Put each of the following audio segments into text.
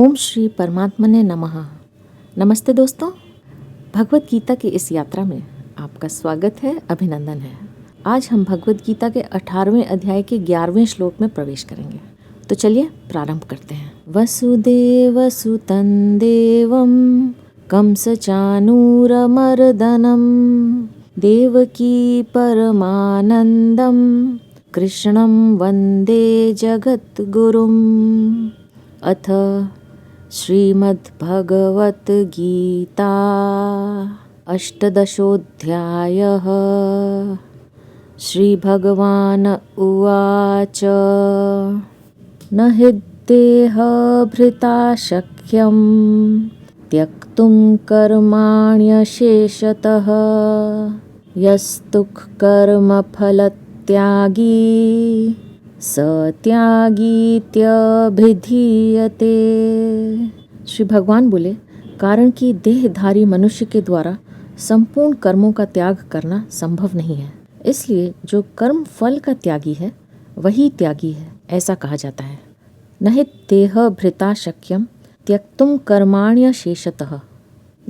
ओम श्री परमात्मने नमः। नमस्ते दोस्तों, भगवत गीता की इस यात्रा में आपका स्वागत है, अभिनंदन है। आज हम भगवत गीता के 18वें अध्याय के 11वें श्लोक में प्रवेश करेंगे। तो चलिए प्रारंभ करते हैं। वसुदेवसुतं देवं कंसचानूरमर्दनं देवकी परमानन्दं कृष्णं वन्दे जगद्गुरुम्। अथ श्रीमद्भगवद्गीता अष्टदशोऽध्यायः। श्रीभगवान् उवाच न हि देहभृता शक्यं त्यक्तुं कर्माण्यशेषतः यस्तु कर्मफलत्यागी स त्यागीत्यभिधीयते। श्री भगवान बोले, कारण कि देहधारी मनुष्य के द्वारा संपूर्ण कर्मों का त्याग करना संभव नहीं है, इसलिए जो कर्म फल का त्यागी है वही त्यागी है, ऐसा कहा जाता है। नहि देह भृता शक्यम त्यक्तुम कर्माण्य शेषतः।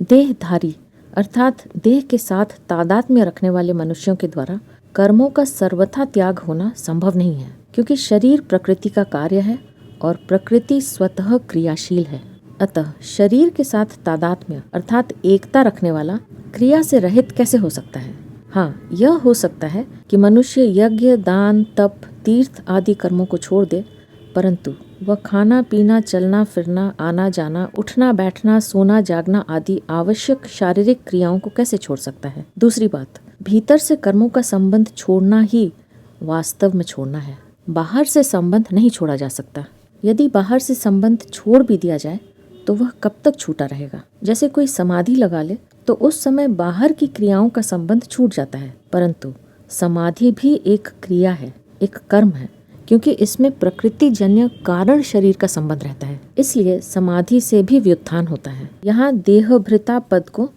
देहधारी अर्थात देह के साथ तादात्म्य रखने वाले मनुष्यों के द्वारा कर्मों का सर्वथा त्याग होना संभव नहीं है, क्योंकि शरीर प्रकृति का कार्य है और प्रकृति स्वतः क्रियाशील है। अतः शरीर के साथ तादात्म्य अर्थात एकता रखने वाला क्रिया से रहित कैसे हो सकता है? हाँ, यह हो सकता है कि मनुष्य यज्ञ, दान, तप, तीर्थ आदि कर्मों को छोड़ दे, परंतु वह खाना पीना, चलना फिरना, आना जाना, उठना बैठना, सोना जागना आदि आवश्यक शारीरिक क्रियाओं को कैसे छोड़ सकता है? दूसरी बात, भीतर से कर्मों का संबंध छोड़ना ही वास्तव में छोड़ना है। बाहर से संबंध नहीं छोड़ा जा सकता। यदि बाहर से संबंध छोड़ भी दिया जाए तो वह कब तक छूटा रहेगा? जैसे कोई समाधि लगा ले तो उस समय बाहर की क्रियाओं का संबंध छूट जाता है, परंतु समाधि भी एक क्रिया है, एक कर्म है, क्योंकि इसमें प्रकृति जन्य कारण शरीर का संबंध रहता है, इसलिए समाधि से भी व्युत्थान होता है। यहाँ देहभृता पद को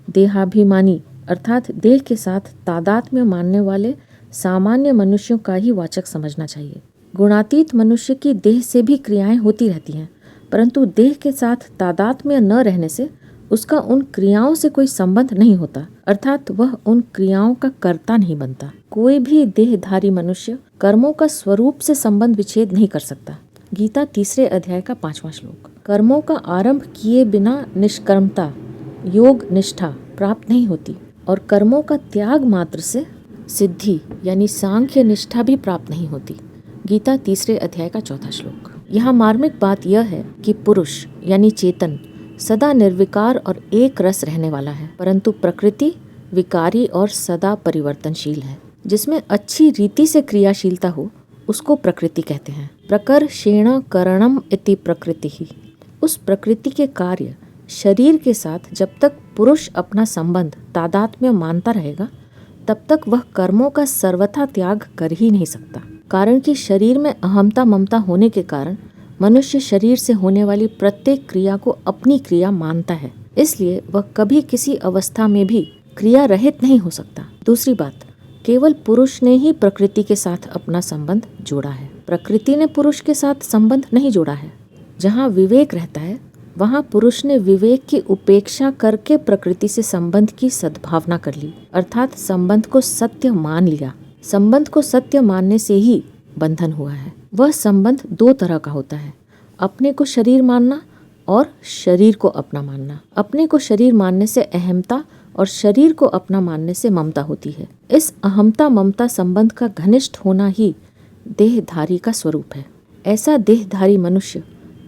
देहाभिमानी अर्थात देह के साथ तादात्म्य मानने वाले सामान्य मनुष्यों का ही वाचक समझना चाहिए। गुणातीत मनुष्य की देह से भी क्रियाएं होती रहती हैं, परंतु देह के साथ तादात्म्य न रहने से उसका उन क्रियाओं से कोई संबंध नहीं होता, अर्थात वह उन क्रियाओं का कर्ता नहीं बनता। कोई भी देहधारी मनुष्य कर्मों का स्वरूप से संबंध विच्छेद नहीं कर सकता। गीता 3 अध्याय का 5वां श्लोक। कर्मों का आरंभ किए बिना निष्कर्मता योग निष्ठा प्राप्त नहीं होती और कर्मों का त्याग मात्र से सिद्धि यानी सांख्य निष्ठा भी प्राप्त नहीं होती। गीता 3 अध्याय का 4वां श्लोक। यहाँ मार्मिक बात यह है कि पुरुष यानी चेतन सदा निर्विकार और एक रस रहने वाला है, परंतु प्रकृति विकारी और सदा परिवर्तनशील है। जिसमें अच्छी रीति से क्रियाशीलता हो उसको प्रकृति कहते हैं। प्रकर्षेण करणम इति प्रकृति ही। उस प्रकृति के कार्य शरीर के साथ जब तक पुरुष अपना संबंध तादात्म्य मानता रहेगा तब तक वह कर्मों का सर्वथा त्याग कर ही नहीं सकता। कारण कि शरीर में अहमता ममता होने के कारण मनुष्य शरीर से होने वाली प्रत्येक क्रिया को अपनी क्रिया मानता है, इसलिए वह कभी किसी अवस्था में भी क्रिया रहित नहीं हो सकता। दूसरी बात, केवल पुरुष ने ही प्रकृति के साथ अपना संबंध जोड़ा है, प्रकृति ने पुरुष के साथ संबंध नहीं जोड़ा है। जहाँ विवेक रहता है वहाँ पुरुष ने विवेक की उपेक्षा करके प्रकृति से संबंध की सद्भावना कर ली, अर्थात संबंध को सत्य मान लिया। संबंध को सत्य मानने से ही बंधन हुआ है। वह संबंध 2 तरह का होता है, अपने को शरीर मानना और शरीर को अपना मानना। अपने को शरीर मानने से अहमता और शरीर को अपना मानने से ममता होती है। इस अहमता ममता संबंध का घनिष्ठ होना ही देहधारी का स्वरूप है। ऐसा देहधारी मनुष्य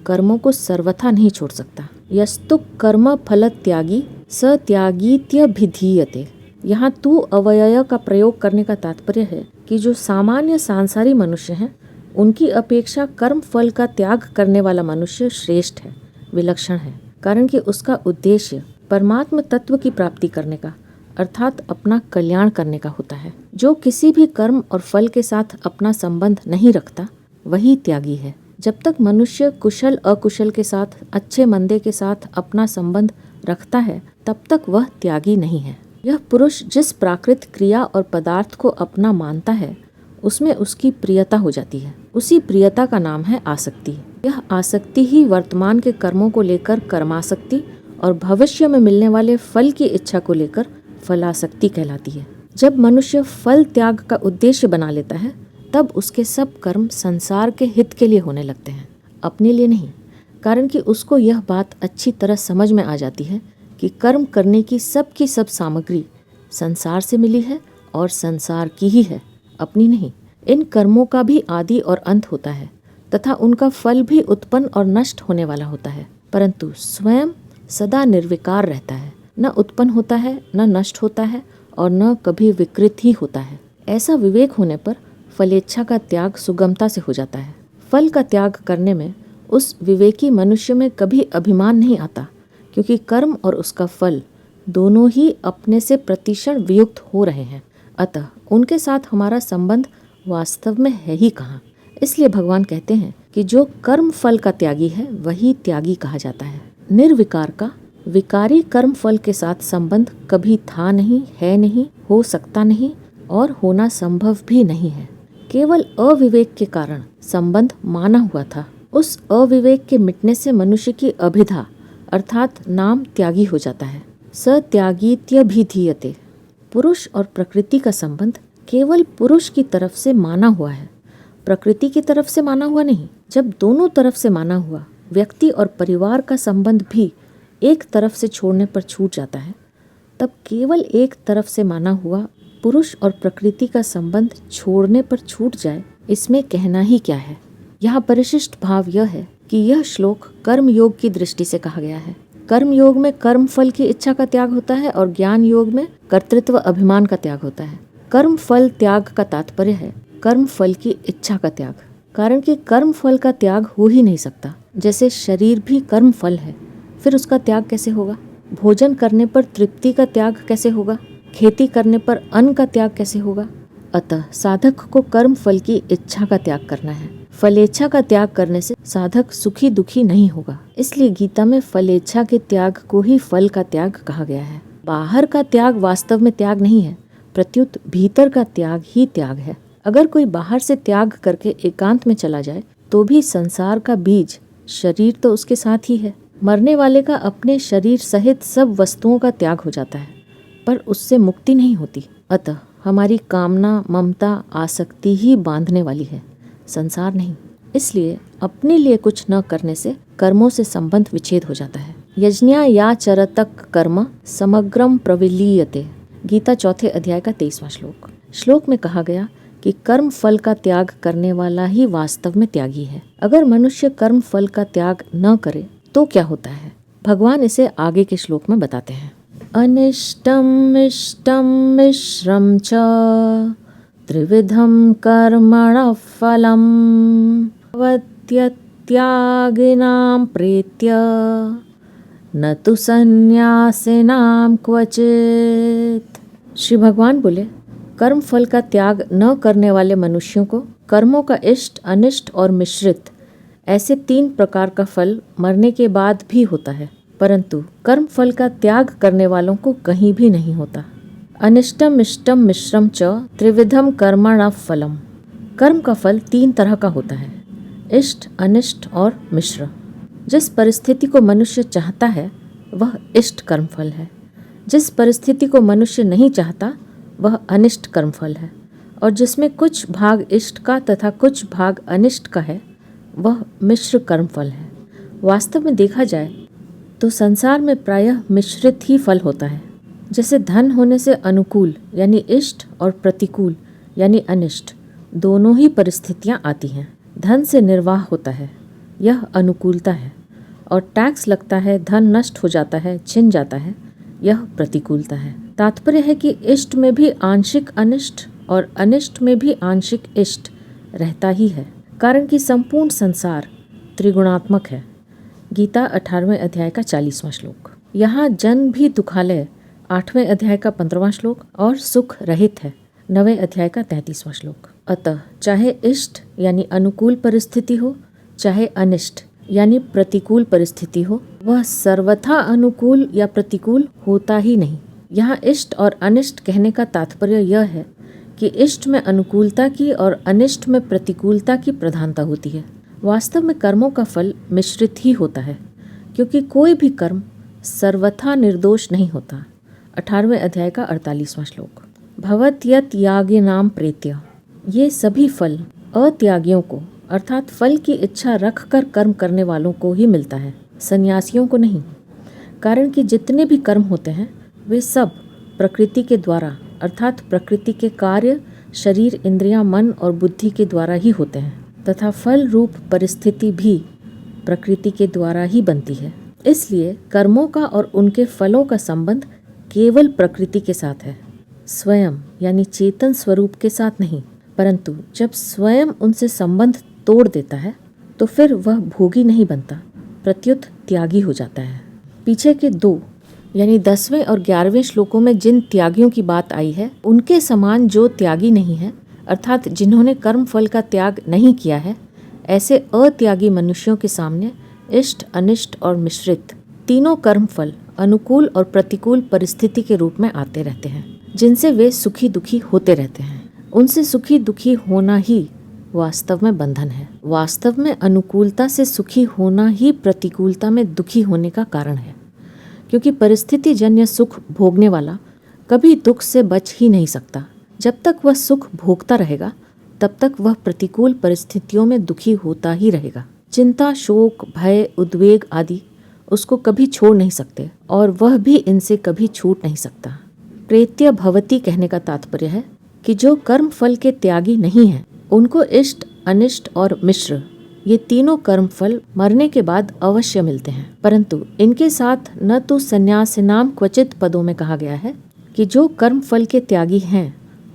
कर्मों को सर्वथा नहीं छोड़ सकता। यस्तु कर्म फल त्यागी स त्यागीत्यभिधीयते। यहाँ तू अव्यय का प्रयोग करने का तात्पर्य है कि जो सामान्य सांसारी मनुष्य हैं उनकी अपेक्षा कर्म फल का त्याग करने वाला मनुष्य श्रेष्ठ है, विलक्षण है, कारण कि उसका उद्देश्य परमात्म तत्व की प्राप्ति करने का अर्थात अपना कल्याण करने का होता है। जो किसी भी कर्म और फल के साथ अपना संबंध नहीं रखता वही त्यागी है। जब तक मनुष्य कुशल अकुशल के साथ, अच्छे मंदे के साथ अपना संबंध रखता है तब तक वह त्यागी नहीं है। यह पुरुष जिस प्राकृत क्रिया और पदार्थ को अपना मानता है उसमें उसकी प्रियता हो जाती है। उसी प्रियता का नाम है आसक्ति। यह आसक्ति ही वर्तमान के कर्मों को लेकर कर्मासक्ति और भविष्य में मिलने वाले फल की इच्छा को लेकर फलासक्ति कहलाती है। जब मनुष्य फल त्याग का उद्देश्य बना लेता है तब उसके सब कर्म संसार के हित के लिए होने लगते हैं, अपने लिए नहीं। कारण कि उसको यह बात अच्छी तरह समझ में आ जाती है कि कर्म करने की सब सामग्री संसार से मिली है और संसार की ही है, अपनी नहीं। इन कर्मों का भी आदि और अंत होता है तथा उनका फल भी उत्पन्न और नष्ट होने वाला होता है, परंतु स्वयं सदा निर्विकार रहता है, न उत्पन्न होता है, न नष्ट होता है और न कभी विकृत ही होता है। ऐसा विवेक होने पर फलेच्छा का त्याग सुगमता से हो जाता है। फल का त्याग करने में उस विवेकी मनुष्य में कभी अभिमान नहीं आता, क्योंकि कर्म और उसका फल दोनों ही अपने से प्रतिक्षण वियुक्त हो रहे हैं, अतः उनके साथ हमारा संबंध वास्तव में है ही कहाँ। इसलिए भगवान कहते हैं कि जो कर्म फल का त्यागी है वही त्यागी कहा जाता है। निर्विकार का विकारी कर्म फल के साथ संबंध कभी था नहीं, है नहीं, हो सकता नहीं और होना संभव भी नहीं है। केवल अविवेक के कारण संबंध माना हुआ था। उस अविवेक के मिटने से मनुष्य की अभिधा अर्थात नाम त्यागी हो जाता है। सत्यागीत्यभिधीयते। पुरुष और प्रकृति का संबंध केवल पुरुष की तरफ से माना हुआ है, प्रकृति की तरफ से माना हुआ नहीं। जब दोनों तरफ से माना हुआ व्यक्ति और परिवार का संबंध भी एक तरफ से छोड़ने पर छूट जाता है, तब केवल एक तरफ से माना हुआ पुरुष और प्रकृति का संबंध छोड़ने पर छूट जाए, इसमें कहना ही क्या है। यहाँ परिशिष्ट भाव यह है कि यह श्लोक कर्म योग की दृष्टि से कहा गया है। कर्म योग में कर्म फल की इच्छा का त्याग होता है और ज्ञान योग में कर्तृत्व अभिमान का त्याग होता है। कर्म फल त्याग का तात्पर्य है कर्म फल की इच्छा का त्याग, कारण कि कर्म फल का त्याग हो ही नहीं सकता। जैसे शरीर भी कर्म फल है, फिर उसका त्याग कैसे होगा? भोजन करने पर तृप्ति का त्याग कैसे होगा? खेती करने पर अन्न का त्याग कैसे होगा? अतः साधक को कर्म फल की इच्छा का त्याग करना है। फलेच्छा का त्याग करने से साधक सुखी दुखी नहीं होगा। इसलिए गीता में फलेच्छा के त्याग को ही फल का त्याग कहा गया है। बाहर का त्याग वास्तव में त्याग नहीं है, प्रत्युत भीतर का त्याग ही त्याग है। अगर कोई बाहर से त्याग करके एकांत में चला जाए तो भी संसार का बीज शरीर तो उसके साथ ही है। मरने वाले का अपने शरीर सहित सब वस्तुओं का त्याग हो जाता है, पर उससे मुक्ति नहीं होती। अतः हमारी कामना, ममता, आसक्ति ही बांधने वाली है, संसार नहीं। इसलिए अपने लिए कुछ न करने से कर्मों से संबंध विच्छेद हो जाता है। यज्ञा या चरतक कर्म समग्रम प्रविलीयते। गीता चौथे अध्याय का 23वां श्लोक। श्लोक में कहा गया कि कर्म फल का त्याग करने वाला ही वास्तव में त्यागी है। अगर मनुष्य कर्म फल का त्याग न करे तो क्या होता है, भगवान इसे आगे के श्लोक में बताते हैं। अनिष्टम इष्टम मिश्रम च त्रिविधम कर्मण फलम त्यागिनाम प्रेत्य न तो संन्यासिनाम क्वचित। श्री भगवान बोले, कर्म फल का त्याग न करने वाले मनुष्यों को कर्मों का इष्ट, अनिष्ट और मिश्रित ऐसे 3 प्रकार का फल मरने के बाद भी होता है, परंतु कर्म फल का त्याग करने वालों को कहीं भी नहीं होता। अनिष्टम इष्टम मिश्रम च त्रिविधम कर्मण फलम। कर्म का फल 3 तरह का होता है, इष्ट, अनिष्ट और मिश्र। जिस परिस्थिति को मनुष्य चाहता है वह इष्ट कर्म फल है, जिस परिस्थिति को मनुष्य नहीं चाहता वह अनिष्ट कर्म फल है, और जिसमें कुछ भाग इष्ट का तथा कुछ भाग अनिष्ट का है वह मिश्र कर्म फल है। वास्तव में देखा जाए तो संसार में प्रायः मिश्रित ही फल होता है। जैसे धन होने से अनुकूल यानी इष्ट और प्रतिकूल यानी अनिष्ट दोनों ही परिस्थितियां आती हैं। धन से निर्वाह होता है, यह अनुकूलता है, और टैक्स लगता है, धन नष्ट हो जाता है, छिन जाता है, यह प्रतिकूलता है। तात्पर्य है कि इष्ट में भी आंशिक अनिष्ट और अनिष्ट में भी आंशिक इष्ट रहता ही है, कारण कि संपूर्ण संसार त्रिगुणात्मक है। गीता 18वें अध्याय का 40वां श्लोक। यहाँ जन्म भी दुखालय 8वें अध्याय का 15वां श्लोक और सुख रहित है 9वें अध्याय का 33वां श्लोक। अतः चाहे इष्ट यानी अनुकूल परिस्थिति हो, चाहे अनिष्ट यानी प्रतिकूल परिस्थिति हो, वह सर्वथा अनुकूल या प्रतिकूल होता ही नहीं। यहाँ इष्ट और अनिष्ट कहने का तात्पर्य यह है कि इष्ट में अनुकूलता की और अनिष्ट में प्रतिकूलता की प्रधानता होती है। वास्तव में कर्मों का फल मिश्रित ही होता है, क्योंकि कोई भी कर्म सर्वथा निर्दोष नहीं होता। 18वें अध्याय का 48वां श्लोक। भवत यत यागिनाम प्रेत्य, ये सभी फल अत्यागियों को अर्थात फल की इच्छा रखकर कर्म करने वालों को ही मिलता है, सन्यासियों को नहीं। कारण कि जितने भी कर्म होते हैं वे सब प्रकृति के द्वारा अर्थात प्रकृति के कार्य शरीर, इंद्रियां, मन और बुद्धि के द्वारा ही होते हैं तथा फल रूप परिस्थिति भी प्रकृति के द्वारा ही बनती है। इसलिए कर्मों का और उनके फलों का संबंध केवल प्रकृति के साथ है, स्वयं यानी चेतन स्वरूप के साथ नहीं। परंतु जब स्वयं उनसे संबंध तोड़ देता है तो फिर वह भोगी नहीं बनता, प्रत्युत त्यागी हो जाता है। पीछे के 2 यानी 10वें और 11वें श्लोकों में जिन त्यागियों की बात आई है, उनके समान जो त्यागी नहीं है अर्थात जिन्होंने कर्म फल का त्याग नहीं किया है, ऐसे अत्यागी मनुष्यों के सामने इष्ट, अनिष्ट और मिश्रित तीनों कर्म फल अनुकूल और प्रतिकूल परिस्थिति के रूप में आते रहते हैं, जिनसे वे सुखी दुखी होते रहते हैं। उनसे सुखी दुखी होना ही वास्तव में बंधन है। वास्तव में अनुकूलता से सुखी होना ही प्रतिकूलता में दुखी होने का कारण है, क्योंकि परिस्थिति जन्य सुख भोगने वाला कभी दुख से बच ही नहीं सकता। जब तक वह सुख भोगता रहेगा तब तक वह प्रतिकूल परिस्थितियों में दुखी होता ही रहेगा। चिंता, शोक, भय, उद्वेग आदि उसको कभी छोड़ नहीं सकते और वह भी इनसे कभी छूट नहीं सकता। प्रेत्य भवति कहने का तात्पर्य है कि जो कर्म फल के त्यागी नहीं हैं, उनको इष्ट, अनिष्ट और मिश्र ये तीनों कर्म फल मरने के बाद अवश्य मिलते हैं। परंतु इनके साथ न तो संन्यासिनाम क्वचित पदों में कहा गया है कि जो कर्म फल के त्यागी हैं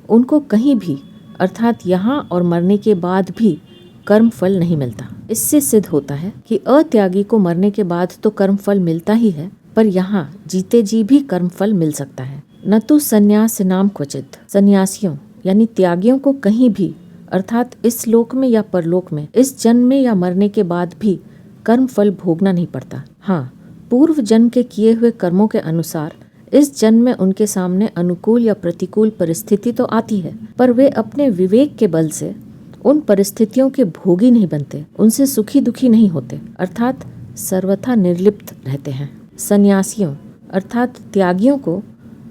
उनको कहीं भी अर्थात यहाँ और मरने के बाद भी कर्म फल नहीं मिलता। इससे सिद्ध होता है कि अत्यागी को मरने के बाद तो कर्म फल मिलता ही है, पर यहाँ जीते जी भी कर्म फल मिल सकता है। न तो संन्यासिनाम क्वचित, सन्यासियों यानी त्यागियों को कहीं भी अर्थात इस लोक में या परलोक में, इस जन्म में या मरने के बाद भी कर्म फल भोगना नहीं पड़ता। हाँ, पूर्व जन्म के किए हुए कर्मों के अनुसार इस जन्म में उनके सामने अनुकूल या प्रतिकूल परिस्थिति तो आती है, पर वे अपने विवेक के बल से उन परिस्थितियों के भोगी नहीं बनते, उनसे सुखी दुखी नहीं होते, अर्थात सर्वथा निर्लिप्त रहते हैं। सन्यासियों अर्थात त्यागियों को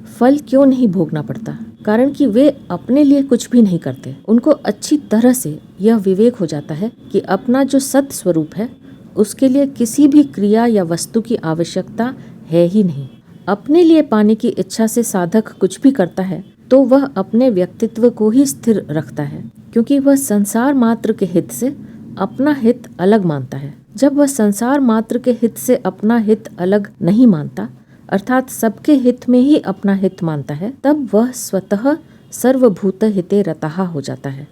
फल क्यों नहीं भोगना पड़ता? कारण कि वे अपने लिए कुछ भी नहीं करते। उनको अच्छी तरह से यह विवेक हो जाता है कि अपना जो सत स्वरूप है उसके लिए किसी भी क्रिया या वस्तु की आवश्यकता है ही नहीं। अपने लिए पाने की इच्छा से साधक कुछ भी करता है तो वह अपने व्यक्तित्व को ही स्थिर रखता है, क्योंकि वह संसार मात्र के हित से अपना हित अलग मानता है। जब वह संसार मात्र के हित से अपना हित अलग नहीं मानता अर्थात सबके हित में ही अपना हित मानता है, तब वह स्वतः सर्वभूत हिते रतः हो जाता है।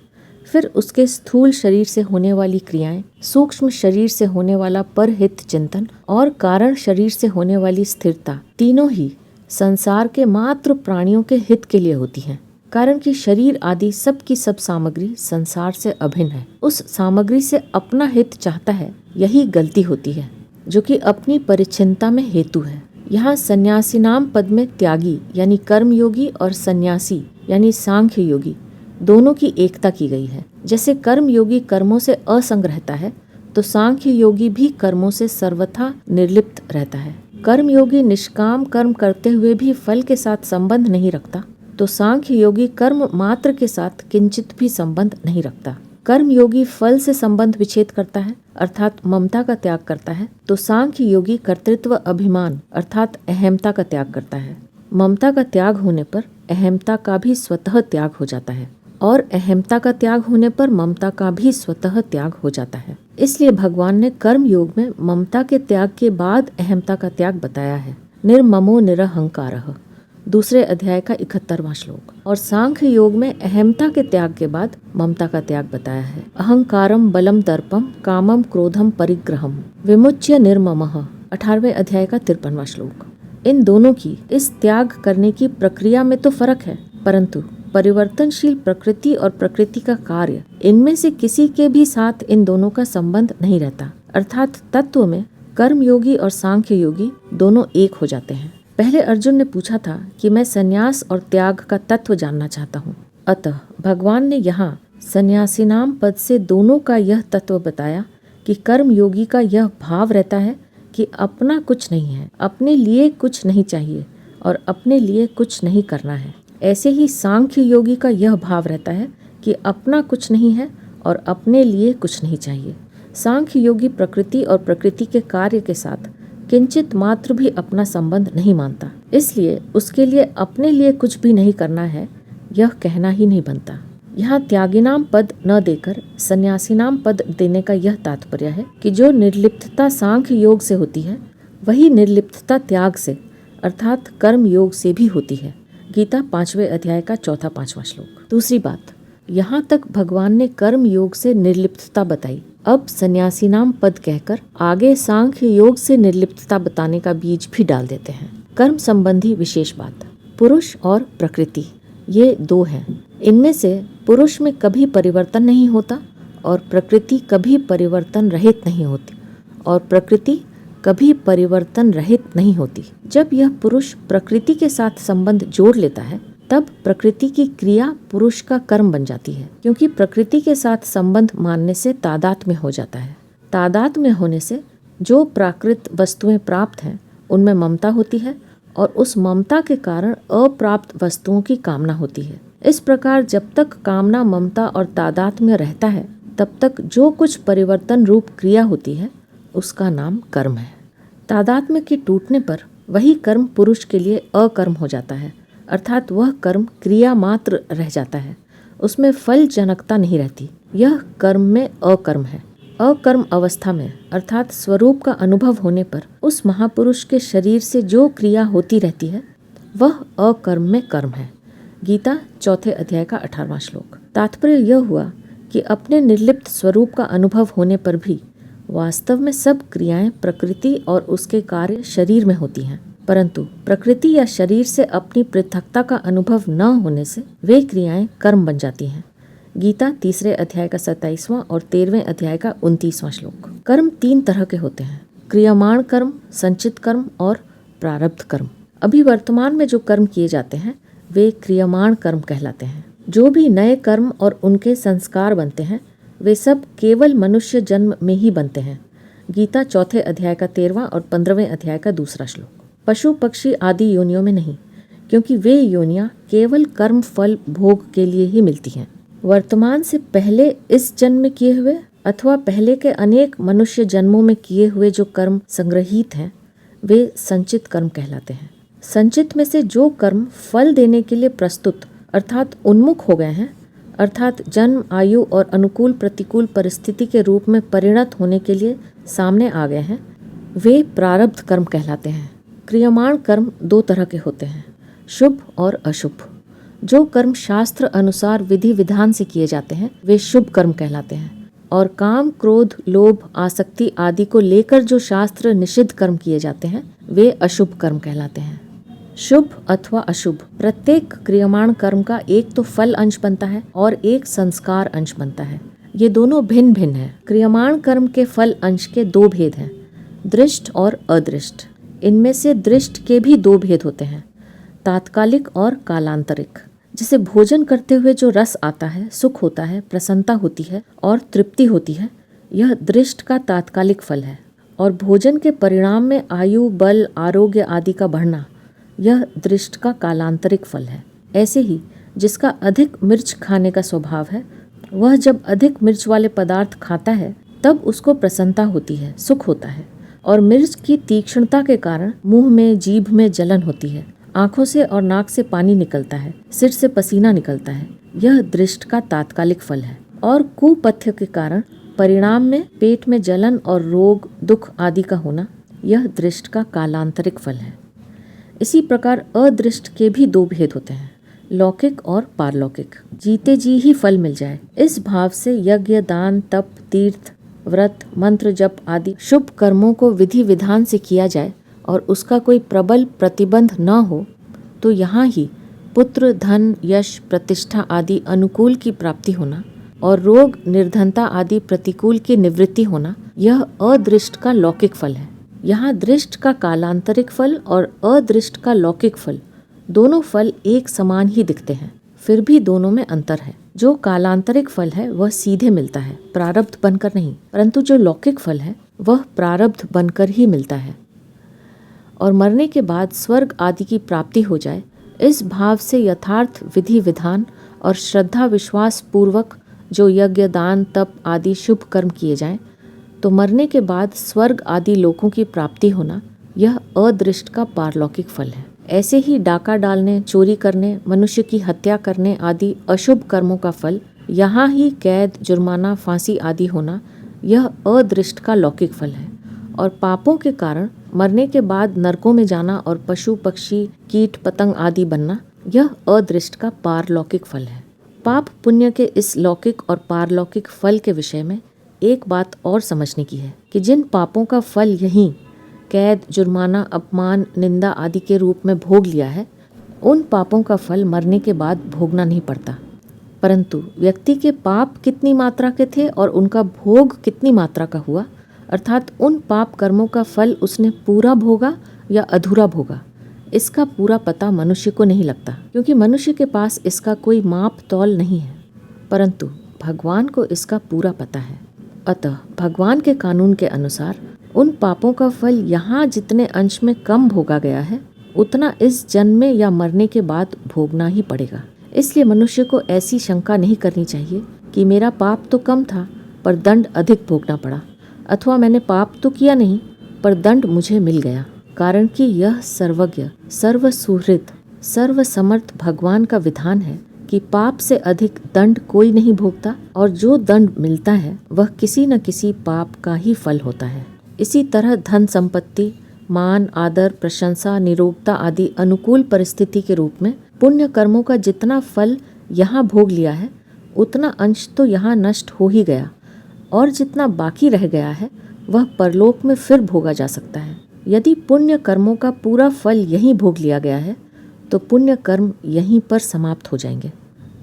फिर उसके स्थूल शरीर से होने वाली क्रियाएं, सूक्ष्म शरीर से होने वाला परहित चिंतन और कारण शरीर से होने वाली स्थिरता, तीनों ही संसार के मात्र प्राणियों के हित के लिए होती हैं। कारण कि शरीर आदि सब की सब सामग्री संसार से अभिन्न है। उस सामग्री से अपना हित चाहता है, यही गलती होती है, जो कि अपनी परिच्छिन्नता में हेतु है। यहाँ सन्यासी नाम पद में त्यागी यानी कर्मयोगी और सन्यासी यानी सांख्य योगी दोनों की एकता की गई है। जैसे कर्म योगी कर्मों से असंग रहता है तो सांख्य योगी भी कर्मों से सर्वथा निर्लिप्त रहता है। कर्म योगी निष्काम कर्म करते हुए भी फल के साथ संबंध नहीं रखता तो सांख्य योगी कर्म मात्र के साथ किंचित भी संबंध नहीं रखता। कर्म योगी फल से संबंध विच्छेद करता है अर्थात ममता का त्याग करता है, तो सांख्य योगी कर्तृत्व अभिमान अर्थात अहमता का त्याग करता है। ममता का त्याग होने पर अहमता का भी स्वतः त्याग हो जाता है और अहमता का त्याग होने पर ममता का भी स्वतः त्याग हो जाता है। इसलिए भगवान ने कर्म योग में ममता के त्याग के बाद अहमता का त्याग बताया है। निर्ममो निरहंकारः, दूसरे अध्याय का 71वां श्लोक। और सांख्य योग में अहमता के त्याग के बाद ममता का त्याग बताया है। अहंकारम बलम दर्पम कामम क्रोधम परिग्रहम विमुच्य निर्ममः, 18वें अध्याय का 53वां श्लोक। इन दोनों की इस त्याग करने की प्रक्रिया में तो फर्क है, परंतु परिवर्तनशील प्रकृति और प्रकृति का कार्य, इनमें से किसी के भी साथ इन दोनों का संबंध नहीं रहता। अर्थात तत्व में कर्म योगी और सांख्य योगी दोनों एक हो जाते हैं। पहले अर्जुन ने पूछा था कि मैं संन्यास और त्याग का तत्व जानना चाहता हूँ। अतः भगवान ने यहाँ संन्यासी नाम पद से दोनों का यह तत्व बताया कि कर्म योगी का यह भाव रहता है कि अपना कुछ नहीं है, अपने लिए कुछ नहीं चाहिए और अपने लिए कुछ नहीं करना है। ऐसे ही सांख्य योगी का यह भाव रहता है कि अपना कुछ नहीं है और अपने लिए कुछ नहीं चाहिए। सांख्य योगी प्रकृति और प्रकृति के कार्य के साथ किंचित मात्र भी अपना संबंध नहीं मानता, इसलिए उसके लिए अपने लिए कुछ भी नहीं करना है यह कहना ही नहीं बनता। यहाँ त्यागिनाम पद न देकर सन्यासीनाम पद देने का यह तात्पर्य है कि जो निर्लिप्तता सांख्य योग से होती है वही निर्लिप्तता त्याग से अर्थात कर्म योग से भी होती है। गीता 5वें अध्याय का 4-5वां श्लोक। दूसरी बात, यहाँ तक भगवान ने कर्म योग से निर्लिप्तता बताई, अब सन्यासी नाम पद कहकर आगे सांख्य योग से निर्लिप्तता बताने का बीज भी डाल देते हैं। कर्म संबंधी विशेष बात, पुरुष और प्रकृति ये दो हैं। इनमें से पुरुष में कभी परिवर्तन नहीं होता और प्रकृति कभी परिवर्तन रहित नहीं होती और प्रकृति कभी परिवर्तन रहित नहीं होती। जब यह पुरुष प्रकृति के साथ संबंध जोड़ लेता है तब प्रकृति की क्रिया पुरुष का कर्म बन जाती है, क्योंकि प्रकृति के साथ संबंध मानने से तादात्म्य हो जाता है। तादात्म्य होने से जो प्राकृत वस्तुएं प्राप्त हैं उनमें ममता होती है और उस ममता के कारण अप्राप्त वस्तुओं की कामना होती है। इस प्रकार जब तक कामना, ममता और तादात्म्य रहता है तब तक जो कुछ परिवर्तन रूप क्रिया होती है उसका नाम कर्म है। तादात्म्य के टूटने पर वही कर्म पुरुष के लिए अकर्म हो जाता है, अर्थात वह कर्म क्रिया मात्र रह जाता है, उसमें फल जनकता नहीं रहती। यह कर्म में अकर्म है। अकर्म अवस्था में अर्थात स्वरूप का अनुभव होने पर उस महापुरुष के शरीर से जो क्रिया होती रहती है वह अकर्म में कर्म है। गीता 4 अध्याय का 18वां श्लोक। तात्पर्य यह हुआ कि अपने निर्लिप्त स्वरूप का अनुभव होने पर भी वास्तव में सब क्रियाएं प्रकृति और उसके कार्य शरीर में होती हैं, परंतु प्रकृति या शरीर से अपनी पृथकता का अनुभव न होने से वे क्रियाएं कर्म बन जाती हैं। गीता 3 अध्याय का 27वां और 13वें अध्याय का 29वां श्लोक। कर्म 3 तरह के होते हैं, क्रियमाण कर्म, संचित कर्म और प्रारब्ध कर्म। अभी वर्तमान में जो कर्म किए जाते हैं वे क्रियमाण कर्म कहलाते हैं। जो भी नए कर्म और उनके संस्कार बनते हैं वे सब केवल मनुष्य जन्म में ही बनते हैं। गीता 4 अध्याय का 13वां और 15वें अध्याय का 2 श्लोक। पशु पक्षी आदि योनियों में नहीं, क्योंकि वे योनियां केवल कर्म फल भोग के लिए ही मिलती हैं। वर्तमान से पहले इस जन्म में किए हुए अथवा पहले के अनेक मनुष्य जन्मों में किए हुए जो कर्म संग्रहित हैं वे संचित कर्म कहलाते हैं। संचित में से जो कर्म फल देने के लिए प्रस्तुत अर्थात उन्मुख हो गए हैं, अर्थात जन्म, आयु और अनुकूल प्रतिकूल परिस्थिति के रूप में परिणत होने के लिए सामने आ गए हैं, वे प्रारब्ध कर्म कहलाते हैं। क्रियमाण कर्म 2 तरह के होते हैं, शुभ और अशुभ। जो कर्म शास्त्र अनुसार विधि विधान से किए जाते हैं वे शुभ कर्म कहलाते हैं, और काम, क्रोध, लोभ, आसक्ति आदि को लेकर जो शास्त्र निषिद्ध कर्म किए जाते हैं वे अशुभ कर्म कहलाते हैं। शुभ अथवा अशुभ, प्रत्येक क्रियमाण कर्म का एक तो फल अंश बनता है और एक संस्कार अंश बनता है। ये दोनों भिन्न भिन्न हैं। क्रियमाण कर्म के फल अंश के 2 भेद हैं, दृष्ट और अदृष्ट। इनमें से दृष्ट के भी 2 भेद होते हैं, तात्कालिक और कालांतरिक। जैसे भोजन करते हुए जो रस आता है, सुख होता है, प्रसन्नता होती है और तृप्ति होती है, यह दृष्ट का तात्कालिक फल है। और भोजन के परिणाम में आयु, बल, आरोग्य आदि का बढ़ना, यह दृष्ट का कालांतरिक फल है। ऐसे ही जिसका अधिक मिर्च खाने का स्वभाव है, वह जब अधिक मिर्च वाले पदार्थ खाता है तब उसको प्रसन्नता होती है, सुख होता है, और मिर्च की तीक्ष्णता के कारण मुंह में, जीभ में जलन होती है, आंखों से और नाक से पानी निकलता है, सिर से पसीना निकलता है। यह दृष्ट का तात्कालिक फल है। और कुपथ्य के कारण परिणाम में पेट में जलन और रोग, दुख आदि का होना, यह दृष्ट का कालांतरिक फल है। इसी प्रकार अदृष्ट के भी 2 भेद होते हैं, लौकिक और पारलौकिक। जीते जी ही फल मिल जाए, इस भाव से यज्ञ, दान, तप, तीर्थ, व्रत, मंत्र जप आदि शुभ कर्मों को विधि विधान से किया जाए और उसका कोई प्रबल प्रतिबंध न हो, तो यहाँ ही पुत्र, धन, यश, प्रतिष्ठा आदि अनुकूल की प्राप्ति होना और रोग, निर्धनता आदि प्रतिकूल की निवृत्ति होना, यह अदृष्ट का लौकिक फल है। यहाँ दृष्ट का कालांतरिक फल और अदृष्ट का लौकिक फल, दोनों फल एक समान ही दिखते हैं, फिर भी दोनों में अंतर है। जो कालांतरिक फल है वह सीधे मिलता है, प्रारब्ध बनकर नहीं, परंतु जो लौकिक फल है वह प्रारब्ध बनकर ही मिलता है। और मरने के बाद स्वर्ग आदि की प्राप्ति हो जाए, इस भाव से यथार्थ विधि विधान और श्रद्धा विश्वास पूर्वक जो यज्ञ दान तप आदि शुभ कर्म किए जाएं, तो मरने के बाद स्वर्ग आदि लोकों की प्राप्ति होना यह अदृष्ट का पारलौकिक फल है। ऐसे ही डाका डालने, चोरी करने, मनुष्य की हत्या करने आदि अशुभ कर्मों का फल यहाँ ही कैद, जुर्माना, फांसी आदि होना यह अदृष्ट का लौकिक फल है। और पापों के कारण मरने के बाद नरकों में जाना और पशु पक्षी कीट पतंग आदि बनना यह अदृष्ट का पारलौकिक फल है। पाप पुण्य के इस लौकिक और पारलौकिक फल के विषय में एक बात और समझने की है कि जिन पापों का फल यहीं कैद, जुर्माना, अपमान, निंदा आदि के रूप में भोग लिया है, उन पापों का फल मरने के बाद भोगना नहीं पड़ता, परंतु व्यक्ति के पाप कितनी मात्रा के थे और उनका भोग कितनी मात्रा का हुआ, अर्थात उन पाप कर्मों का फल उसने पूरा भोगा या अधूरा भोगा, इसका पूरा पता मनुष्य को नहीं लगता, क्योंकि मनुष्य के पास इसका कोई माप तौल नहीं है, परंतु भगवान को इसका पूरा पता है। अतः भगवान के कानून के अनुसार उन पापों का फल यहाँ जितने अंश में कम भोगा गया है, उतना इस जन्म में या मरने के बाद भोगना ही पड़ेगा। इसलिए मनुष्य को ऐसी शंका नहीं करनी चाहिए कि मेरा पाप तो कम था पर दंड अधिक भोगना पड़ा, अथवा मैंने पाप तो किया नहीं पर दंड मुझे मिल गया, कारण कि यह सर्वज्ञ, सर्वसुहृद, सर्वसमर्थ भगवान का विधान है कि पाप से अधिक दंड कोई नहीं भोगता, और जो दंड मिलता है वह किसी न किसी पाप का ही फल होता है। इसी तरह धन संपत्ति, मान, आदर, प्रशंसा, निरोगता आदि अनुकूल परिस्थिति के रूप में पुण्य कर्मों का जितना फल यहाँ भोग लिया है, उतना अंश तो यहाँ नष्ट हो ही गया, और जितना बाकी रह गया है वह परलोक में फिर भोगा जा सकता है। यदि पुण्य कर्मों का पूरा फल यहीं भोग लिया गया है, तो पुण्य कर्म यहीं पर समाप्त हो जाएंगे।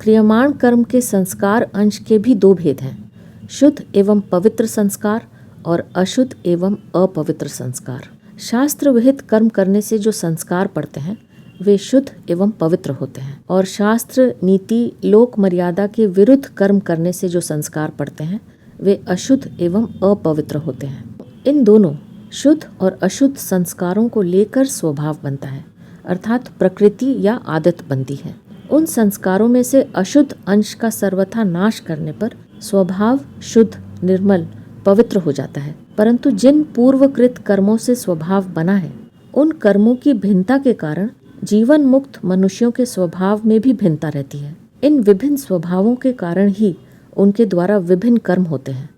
क्रियमाण कर्म के संस्कार अंश के भी दो भेद हैं, शुद्ध एवं पवित्र संस्कार और अशुद्ध एवं अपवित्र संस्कार। शास्त्र विहित कर्म करने से जो संस्कार पड़ते हैं वे शुद्ध एवं पवित्र होते हैं, और शास्त्र, नीति, लोक मर्यादा के विरुद्ध कर्म करने से जो संस्कार पड़ते हैं वे अशुद्ध एवं अपवित्र होते हैं। इन दोनों शुद्ध और अशुद्ध संस्कारों को लेकर स्वभाव बनता है, अर्थात प्रकृति या आदत बनती है। उन संस्कारों में से अशुद्ध अंश का सर्वथा नाश करने पर स्वभाव शुद्ध, निर्मल, पवित्र हो जाता है, परंतु जिन पूर्वकृत कर्मों से स्वभाव बना है, उन कर्मों की भिन्नता के कारण जीवन मुक्त मनुष्यों के स्वभाव में भी भिन्नता रहती है। इन विभिन्न स्वभावों के कारण ही उनके द्वारा विभिन्न कर्म होते हैं,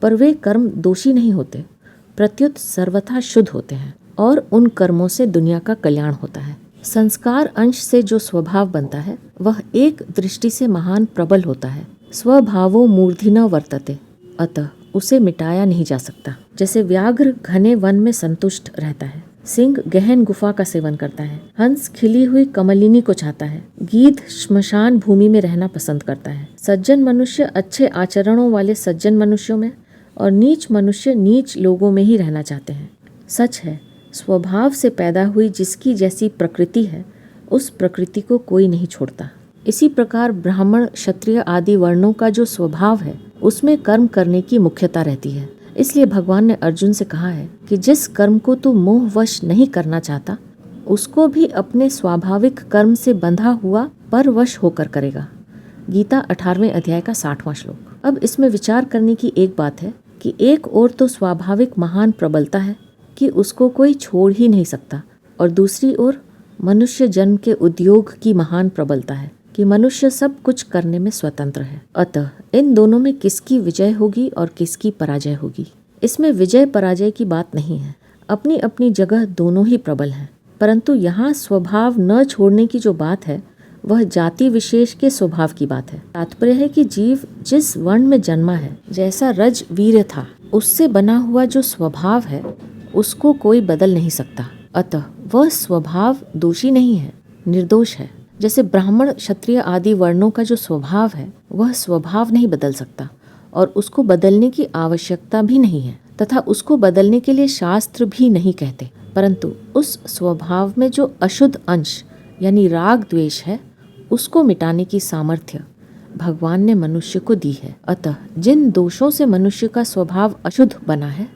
पर वे कर्म दोषी नहीं होते, प्रत्युत सर्वथा शुद्ध होते हैं, और उन कर्मों से दुनिया का कल्याण होता है। संस्कार अंश से जो स्वभाव बनता है वह एक दृष्टि से महान प्रबल होता है। स्वभावो मूर्धि न वर्तते, अतः उसे मिटाया नहीं जा सकता। जैसे व्याघ्र घने वन में संतुष्ट रहता है, सिंह गहन गुफा का सेवन करता है, हंस खिली हुई कमलिनी को चाहता है, गीध श्मशान भूमि में रहना पसंद करता है, सज्जन मनुष्य अच्छे आचरणों वाले सज्जन मनुष्यों में और नीच मनुष्य नीच लोगों में ही रहना चाहते हैं। सच है, स्वभाव से पैदा हुई जिसकी जैसी प्रकृति है, उस प्रकृति को कोई नहीं छोड़ता। इसी प्रकार ब्राह्मण, क्षत्रिय आदि वर्णों का जो स्वभाव है, उसमें कर्म करने की मुख्यता रहती है। इसलिए भगवान ने अर्जुन से कहा है कि जिस कर्म को तू मोहवश नहीं करना चाहता, उसको भी अपने स्वाभाविक कर्म से बंधा हुआ पर वश होकर करेगा। गीता 18वें अध्याय का 60वां श्लोक। अब इसमें विचार करने की एक बात है कि एक ओर तो स्वाभाविक महान प्रबलता है कि उसको कोई छोड़ ही नहीं सकता, और दूसरी ओर मनुष्य जन्म के उद्योग की महान प्रबलता है कि मनुष्य सब कुछ करने में स्वतंत्र है। अतः इन दोनों में किसकी विजय होगी और किसकी पराजय होगी, इसमें विजय पराजय की बात नहीं है। अपनी अपनी जगह दोनों ही प्रबल हैं, परंतु यहाँ स्वभाव न छोड़ने की जो बात है वह जाति विशेष के स्वभाव की बात है। तात्पर्य है कि जीव जिस वर्ण में जन्मा है, जैसा रज वीर्य था, उससे बना हुआ जो स्वभाव है उसको कोई बदल नहीं सकता। अतः वह स्वभाव दोषी नहीं है, निर्दोष है। जैसे ब्राह्मण, क्षत्रिय आदि वर्णों का जो स्वभाव है वह स्वभाव नहीं बदल सकता, और उसको बदलने की आवश्यकता भी नहीं है, तथा उसको बदलने के लिए शास्त्र भी नहीं कहते, परंतु उस स्वभाव में जो अशुद्ध अंश यानी राग द्वेष है, उसको मिटाने की सामर्थ्य भगवान ने मनुष्य को दी है। अतः जिन दोषों से मनुष्य का स्वभाव अशुद्ध बना है,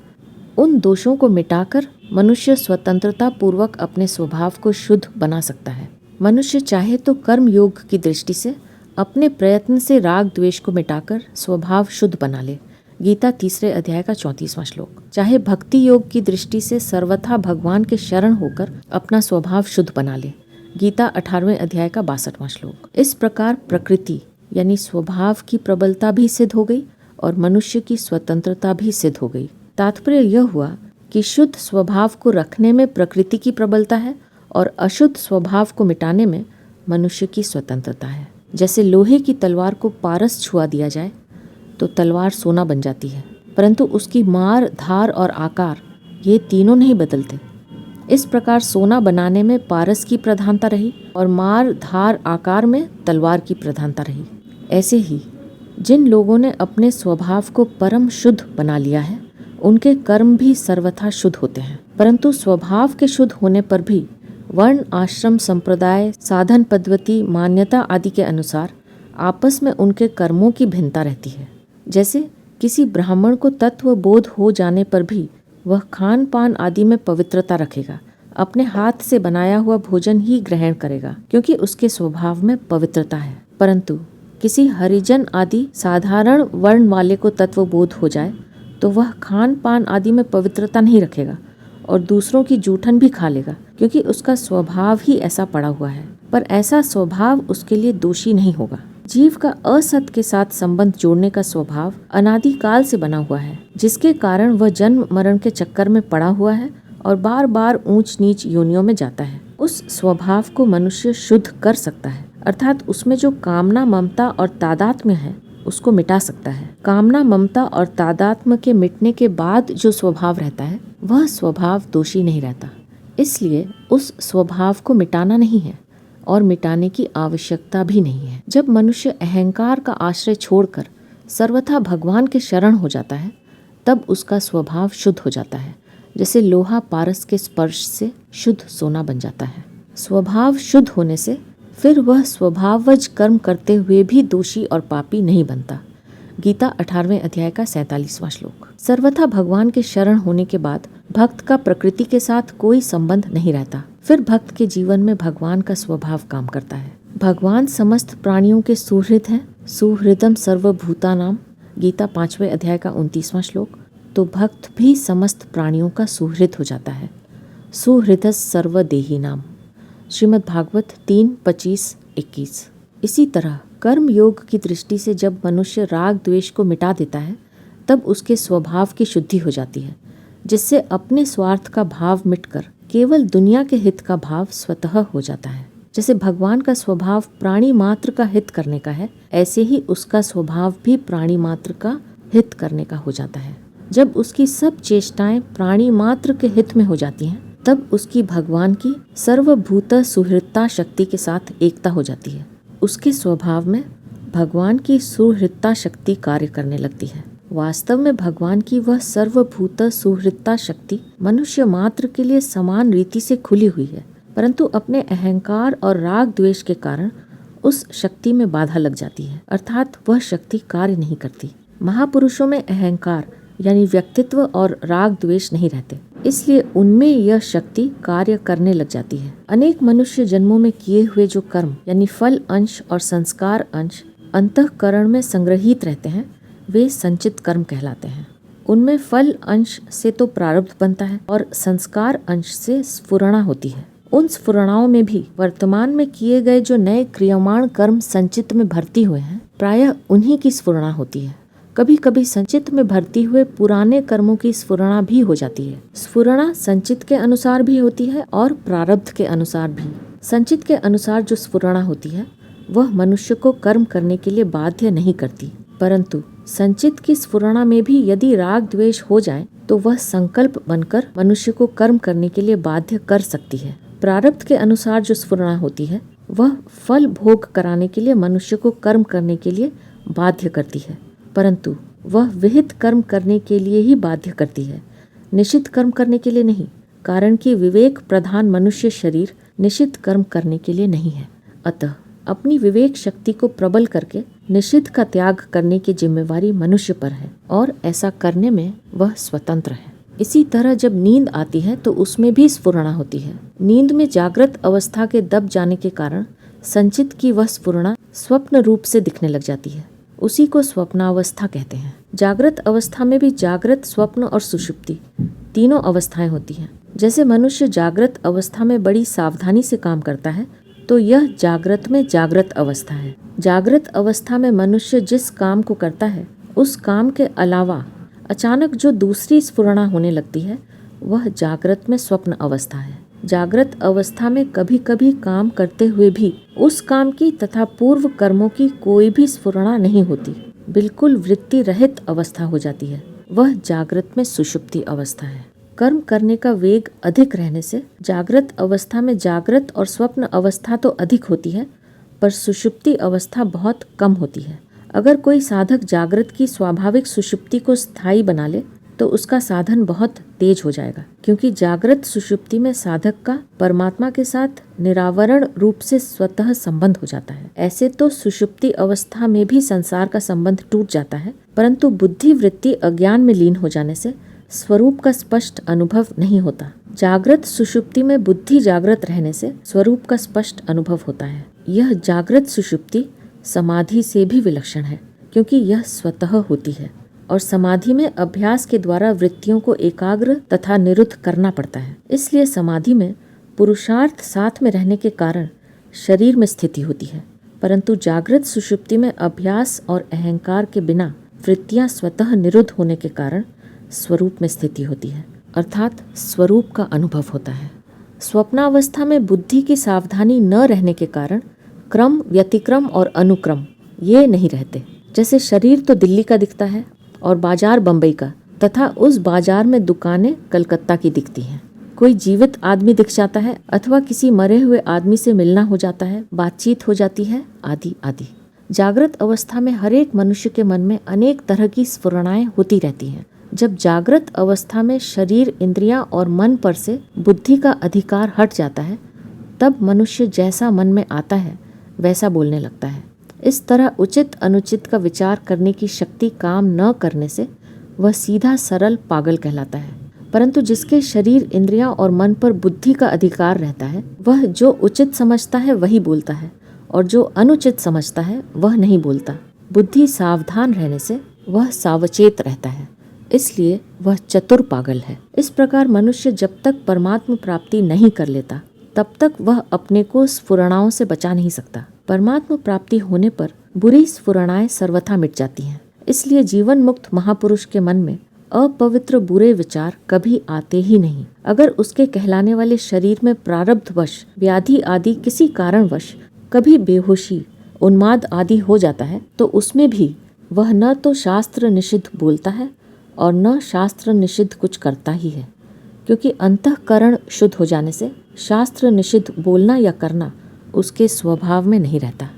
उन दोषों को मिटाकर मनुष्य स्वतंत्रता पूर्वक अपने स्वभाव को शुद्ध बना सकता है। मनुष्य चाहे तो कर्म योग की दृष्टि से अपने प्रयत्न से राग द्वेष को मिटाकर स्वभाव शुद्ध बना ले। गीता 3 अध्याय का 34वां श्लोक। चाहे भक्ति योग की दृष्टि से सर्वथा भगवान के शरण होकर अपना स्वभाव शुद्ध बना ले। गीता 18वें अध्याय का 62वां श्लोक। इस प्रकार प्रकृति यानी स्वभाव की प्रबलता भी सिद्ध हो गई और मनुष्य की स्वतंत्रता भी सिद्ध हो गई। तात्पर्य यह हुआ कि शुद्ध स्वभाव को रखने में प्रकृति की प्रबलता है और अशुद्ध स्वभाव को मिटाने में मनुष्य की स्वतंत्रता है। जैसे लोहे की तलवार को पारस छुआ दिया जाए तो तलवार सोना बन जाती है, परंतु उसकी मार, धार और आकार ये तीनों नहीं बदलते। इस प्रकार सोना बनाने में पारस की प्रधानता रही और मार, धार, आकार में तलवार की प्रधानता रही। ऐसे ही जिन लोगों ने अपने स्वभाव को परम शुद्ध बना लिया है, उनके कर्म भी सर्वथा शुद्ध होते हैं। परंतु स्वभाव के शुद्ध होने पर भी वर्ण, आश्रम, संप्रदाय, साधन पद्धति, मान्यता आदि के अनुसार आपस में उनके कर्मों की भिन्नता रहती है। जैसे किसी ब्राह्मण को तत्व बोध हो जाने पर भी वह खान पान आदि में पवित्रता रखेगा, अपने हाथ से बनाया हुआ भोजन ही ग्रहण करेगा क्योंकि उसके स्वभाव में पवित्रता है। परंतु किसी हरिजन आदि साधारण वर्ण वाले को तत्व बोध हो जाए तो वह खान पान आदि में पवित्रता नहीं रखेगा और दूसरों की जूठन भी खा लेगा क्योंकि उसका स्वभाव ही ऐसा पड़ा हुआ है। पर ऐसा स्वभाव उसके लिए दोषी नहीं होगा। जीव का असत के साथ संबंध जोड़ने का स्वभाव अनादिकाल से बना हुआ है, जिसके कारण वह जन्म मरण के चक्कर में पड़ा हुआ है और बार बार ऊंच नीच योनियों में जाता है। उस स्वभाव को मनुष्य शुद्ध कर सकता है, अर्थात उसमें जो कामना, ममता और तादात्म्य है उसको मिटा सकता है। कामना, ममता और तादात्म्य के मिटने के बाद जो स्वभाव रहता है वह स्वभाव दोषी नहीं रहता। इसलिए उस स्वभाव को मिटाना नहीं है और मिटाने की आवश्यकता भी नहीं है। जब मनुष्य अहंकार का आश्रय छोड़कर सर्वथा भगवान के शरण हो जाता है, तब उसका स्वभाव शुद्ध हो जाता है। जैसे लोहा पारस के स्पर्श से शुद्ध सोना बन जाता है। स्वभाव शुद्ध होने से फिर वह स्वभावज कर्म करते हुए भी दोषी और पापी नहीं बनता। गीता 18वें अध्याय का 47वां श्लोक। सर्वथा भगवान के शरण होने के बाद भक्त का प्रकृति के साथ कोई संबंध नहीं रहता। फिर भक्त के जीवन में भगवान का स्वभाव काम करता है। भगवान समस्त प्राणियों के सुहृद हैं। सुहृदम सर्वभूतानाम। गीता 5वें अध्याय का 29वां श्लोक। तो भक्त भी समस्त प्राणियों का सुहृद हो जाता है। सुहृदस सर्वदेही नाम। श्रीमद् भागवत 3:25-21। इसी तरह कर्म योग की दृष्टि से जब मनुष्य राग द्वेष को मिटा देता है, तब उसके स्वभाव की शुद्धि हो जाती है, जिससे अपने स्वार्थ का भाव मिटकर केवल दुनिया के हित का भाव स्वतः हो जाता है। जैसे भगवान का स्वभाव प्राणी मात्र का हित करने का है, ऐसे ही उसका स्वभाव भी प्राणी मात्र का हित करने का हो जाता है। जब उसकी सब चेष्टाएं प्राणी मात्र के हित में हो जाती हैं, तब उसकी भगवान की सर्वभूत सुहृदता शक्ति के साथ एकता हो जाती है। उसके स्वभाव में भगवान की सुहृदता शक्ति कार्य करने लगती है। वास्तव में भगवान की वह सर्वभूत सुहृदता शक्ति मनुष्य मात्र के लिए समान रीति से खुली हुई है, परंतु अपने अहंकार और राग द्वेष के कारण उस शक्ति में बाधा लग जाती है, अर्थात वह शक्ति कार्य नहीं करती। महापुरुषों में अहंकार यानी व्यक्तित्व और राग द्वेष नहीं रहते, इसलिए उनमें यह शक्ति कार्य करने लग जाती है। अनेक मनुष्य जन्मों में किए हुए जो कर्म यानी फल अंश और संस्कार अंश अंतःकरण में संग्रहित रहते हैं, वे संचित कर्म कहलाते हैं। उनमें फल अंश से तो प्रारब्ध बनता है और संस्कार अंश से स्फुरणा होती है। उन स्फुरणाओं में भी वर्तमान में किए गए जो नए क्रियमाण कर्म संचित में भर्ती हुए हैं, प्रायः उन्हीं की स्फुरणा होती है। कभी कभी संचित में भर्ती हुए पुराने कर्मों की स्फुरणा भी हो जाती है। स्फुरणा संचित के अनुसार भी होती है और प्रारब्ध के अनुसार भी। संचित के अनुसार जो स्फुरणा होती है वह मनुष्य को कर्म करने के लिए बाध्य नहीं करती, परंतु संचित की स्फुरणा में भी यदि राग द्वेष हो जाए तो वह संकल्प बनकर मनुष्य को कर्म करने के लिए बाध्य कर सकती है। प्रारब्ध के अनुसार जो स्फुरणा होती है वह फल भोग कराने के लिए मनुष्य को कर्म करने के लिए बाध्य करती है, परंतु वह विहित कर्म करने के लिए ही बाध्य करती है, निषिद्ध कर्म करने के लिए नहीं, कारण कि विवेक प्रधान मनुष्य शरीर निषिद्ध कर्म करने के लिए नहीं है। अतः अपनी विवेक शक्ति को प्रबल करके निषिद्ध का त्याग करने की जिम्मेवारी मनुष्य पर है और ऐसा करने में वह स्वतंत्र है। इसी तरह जब नींद आती है तो उसमें भी स्फुरणा होती है। नींद में जागृत अवस्था के दब जाने के कारण संचित की वह स्फुरणा स्वप्न रूप से दिखने लग जाती है। उसी को स्वप्नावस्था कहते हैं। जागृत अवस्था में भी जागृत, स्वप्न और सुषुप्ति तीनों अवस्थाएं होती हैं। जैसे मनुष्य जागृत अवस्था में बड़ी सावधानी से काम करता है तो यह जागृत में जागृत अवस्था है। जागृत अवस्था में मनुष्य जिस काम को करता है उस काम के अलावा अचानक जो दूसरी स्फुरणा होने लगती है वह जागृत में स्वप्न अवस्था है। जागृत अवस्था में कभी कभी काम करते हुए भी उस काम की तथा पूर्व कर्मों की कोई भी स्फुरणा नहीं होती, बिल्कुल वृत्ति रहित अवस्था हो जाती है। वह जागृत में सुषुप्ति अवस्था है। कर्म करने का वेग अधिक रहने से जागृत अवस्था में जागृत और स्वप्न अवस्था तो अधिक होती है, पर सुषुप्ति अवस्था बहुत कम होती है। अगर कोई साधक जागृत की स्वाभाविक सुषुप्ति को स्थायी बना ले तो उसका साधन बहुत तेज हो जाएगा, क्योंकि जागृत सुषुप्ति में साधक का परमात्मा के साथ निरावरण रूप से स्वतः संबंध हो जाता है। ऐसे तो सुषुप्ति अवस्था में भी संसार का संबंध टूट जाता है, परंतु बुद्धि वृत्ति अज्ञान में लीन हो जाने से स्वरूप का स्पष्ट अनुभव नहीं होता। जागृत सुषुप्ति में बुद्धि जागृत रहने से स्वरूप का स्पष्ट अनुभव होता है। यह जागृत सुषुप्ति समाधि से भी विलक्षण है, क्योंकि यह स्वतः होती है और समाधि में अभ्यास के द्वारा वृत्तियों को एकाग्र तथा निरुद्ध करना पड़ता है। इसलिए समाधि में पुरुषार्थ साथ में रहने के कारण शरीर में स्थिति होती है, परंतु जागृत सुषुप्ति में अभ्यास और अहंकार के बिना वृत्तियां स्वतः निरुद्ध होने के कारण स्वरूप में स्थिति होती है, अर्थात स्वरूप का अनुभव होता है। स्वप्नावस्था में बुद्धि की सावधानी न रहने के कारण क्रम, व्यतिक्रम और अनुक्रम ये नहीं रहते। जैसे शरीर तो दिल्ली का दिखता है और बाजार बम्बई का, तथा उस बाजार में दुकानें कलकत्ता की दिखती हैं। कोई जीवित आदमी दिख जाता है अथवा किसी मरे हुए आदमी से मिलना हो जाता है, बातचीत हो जाती है, आदि आदि। जागृत अवस्था में हर एक मनुष्य के मन में अनेक तरह की स्फुरणाएं होती रहती हैं। जब जागृत अवस्था में शरीर, इंद्रियां और मन पर से बुद्धि का अधिकार हट जाता है, तब मनुष्य जैसा मन में आता है वैसा बोलने लगता है। इस तरह उचित अनुचित का विचार करने की शक्ति काम न करने से वह सीधा सरल पागल कहलाता है। परंतु जिसके शरीर, इंद्रियां और मन पर बुद्धि का अधिकार रहता है, वह जो उचित समझता है वही बोलता है और जो अनुचित समझता है वह नहीं बोलता। बुद्धि सावधान रहने से वह सावचेत रहता है, इसलिए वह चतुर पागल है। इस प्रकार मनुष्य जब तक परमात्म प्राप्ति नहीं कर लेता तब तक वह अपने को स्फुरणाओं से बचा नहीं सकता। परमात्म प्राप्ति होने पर बुरी स्फुरणाएं सर्वथा मिट जाती हैं। इसलिए जीवन मुक्त महापुरुष के मन में अपवित्र बुरे विचार कभी आते ही नहीं। अगर उसके कहलाने वाले शरीर में प्रारब्धवश, व्याधि आदि किसी कारणवश कभी बेहोशी, उन्माद आदि हो जाता है तो उसमें भी वह न तो शास्त्र निषिद्ध बोलता है और न शास्त्र निषिद्ध कुछ करता ही है, क्योंकि अंतःकरण शुद्ध हो जाने से शास्त्र निषिद्ध बोलना या करना उसके स्वभाव में नहीं रहता।